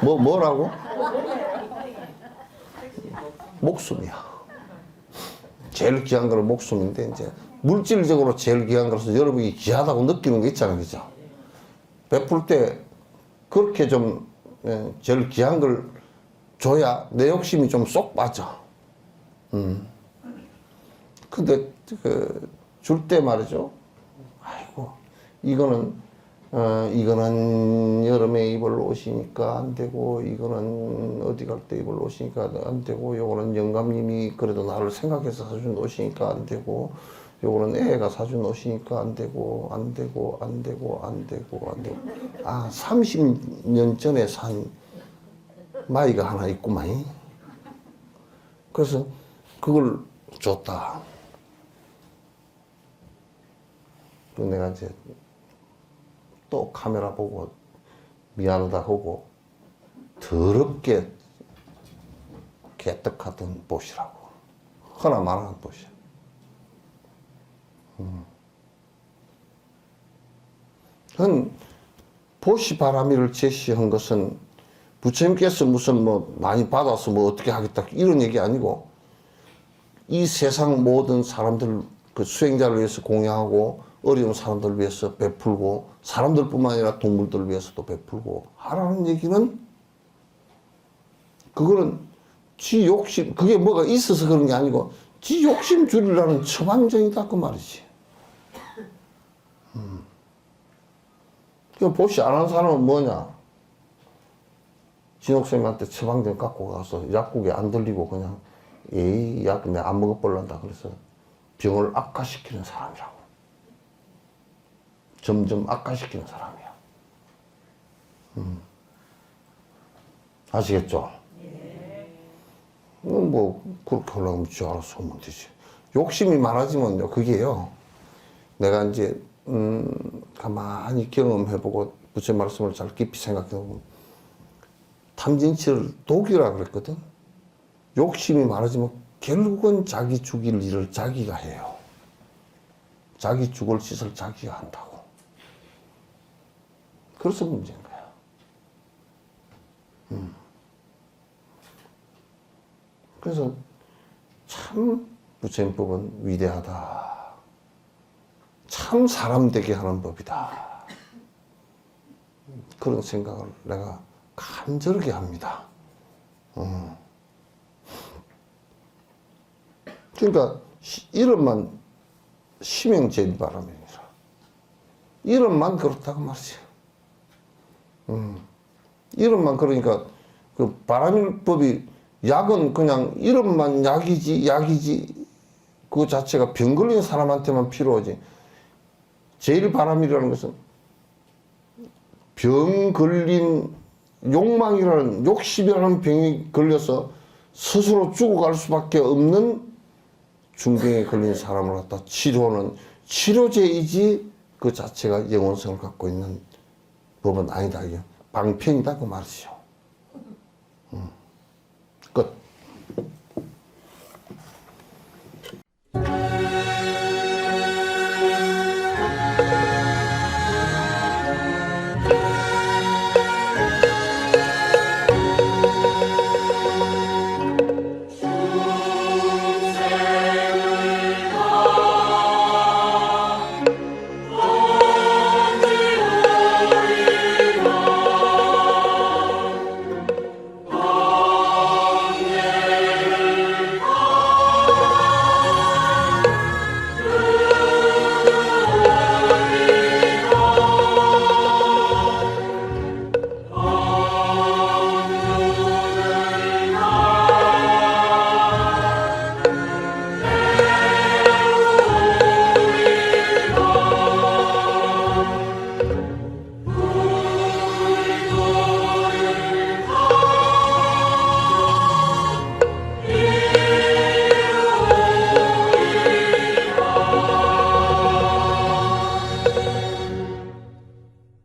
뭐라고? 목숨이야. 제일 귀한 거는 목숨인데, 이제, 물질적으로 제일 귀한 거라서 여러분이 귀하다고 느끼는 게 있잖아요. 그죠? 베풀 때, 그렇게 좀, 제일 귀한 걸 줘야 내 욕심이 좀 쏙 빠져. 근데, 줄 때 말이죠. 아이고, 이거는 여름에 입을 옷이니까 안 되고, 이거는 어디 갈 때 입을 옷이니까 안 되고, 요거는 영감님이 그래도 나를 생각해서 사준 옷이니까 안 되고, 요거는 애가 사준 옷이니까 안 되고. 아, 30년 전에 산 마이가 하나 있구만. 그래서 그걸 줬다. 또 내가 이제 또 카메라 보고 미안하다 하고 더럽게 개떡하던 보시라고. 허나만한 보시. 그건 보시 바람이를 제시한 것은 부처님께서 무슨 뭐 많이 받아서 뭐 어떻게 하겠다 이런 얘기 아니고 이 세상 모든 사람들 그 수행자를 위해서 공양하고 어려운 사람들을 위해서 베풀고 사람들뿐만 아니라 동물들을 위해서도 베풀고 하라는 얘기는 그거는 지 욕심 그게 뭐가 있어서 그런 게 아니고 지 욕심 줄이라는 처방전이다 그 말이지. 그 보시 안 하는 사람은 뭐냐? 진옥쌤한테 처방전 갖고 가서 약국에 안 들리고 그냥 에이 약 내가 안 먹어볼란다 그래서 병을 악화시키는 사람이라고. 점점 악화시키는 사람이야. 아시겠죠? 뭐 그렇게 하려면 지 알아서 하면 되지. 욕심이 많아지면요 그게요. 내가 이제 가만히 경험해보고 부처 말씀을 잘 깊이 생각해보면 탐진치를 독이라 그랬거든. 욕심이 많아지면 결국은 자기 죽일 일을 자기가 해요. 자기 죽을 짓을 자기가 한다고. 그래서 문제인 거야. 그래서 참 부처님법은 위대하다. 참 사람 되게 하는 법이다. 그런 생각을 내가 간절하게 합니다. 그러니까 이름만 심행제일바람이니라. 이름만 그렇다고 말이지. 이름만 그러니까 그 바람일법이 약은 그냥 이름만 약이지 그 자체가 병 걸린 사람한테만 필요하지. 제일바람이라는 것은 병 걸린 욕망이라는 욕심이라는 병이 걸려서 스스로 죽어갈 수밖에 없는 중병에 걸린 사람을 갖다 치료는 치료제이지 그 자체가 영원성을 갖고 있는 법은 아니다. 방편이다 그 말이죠.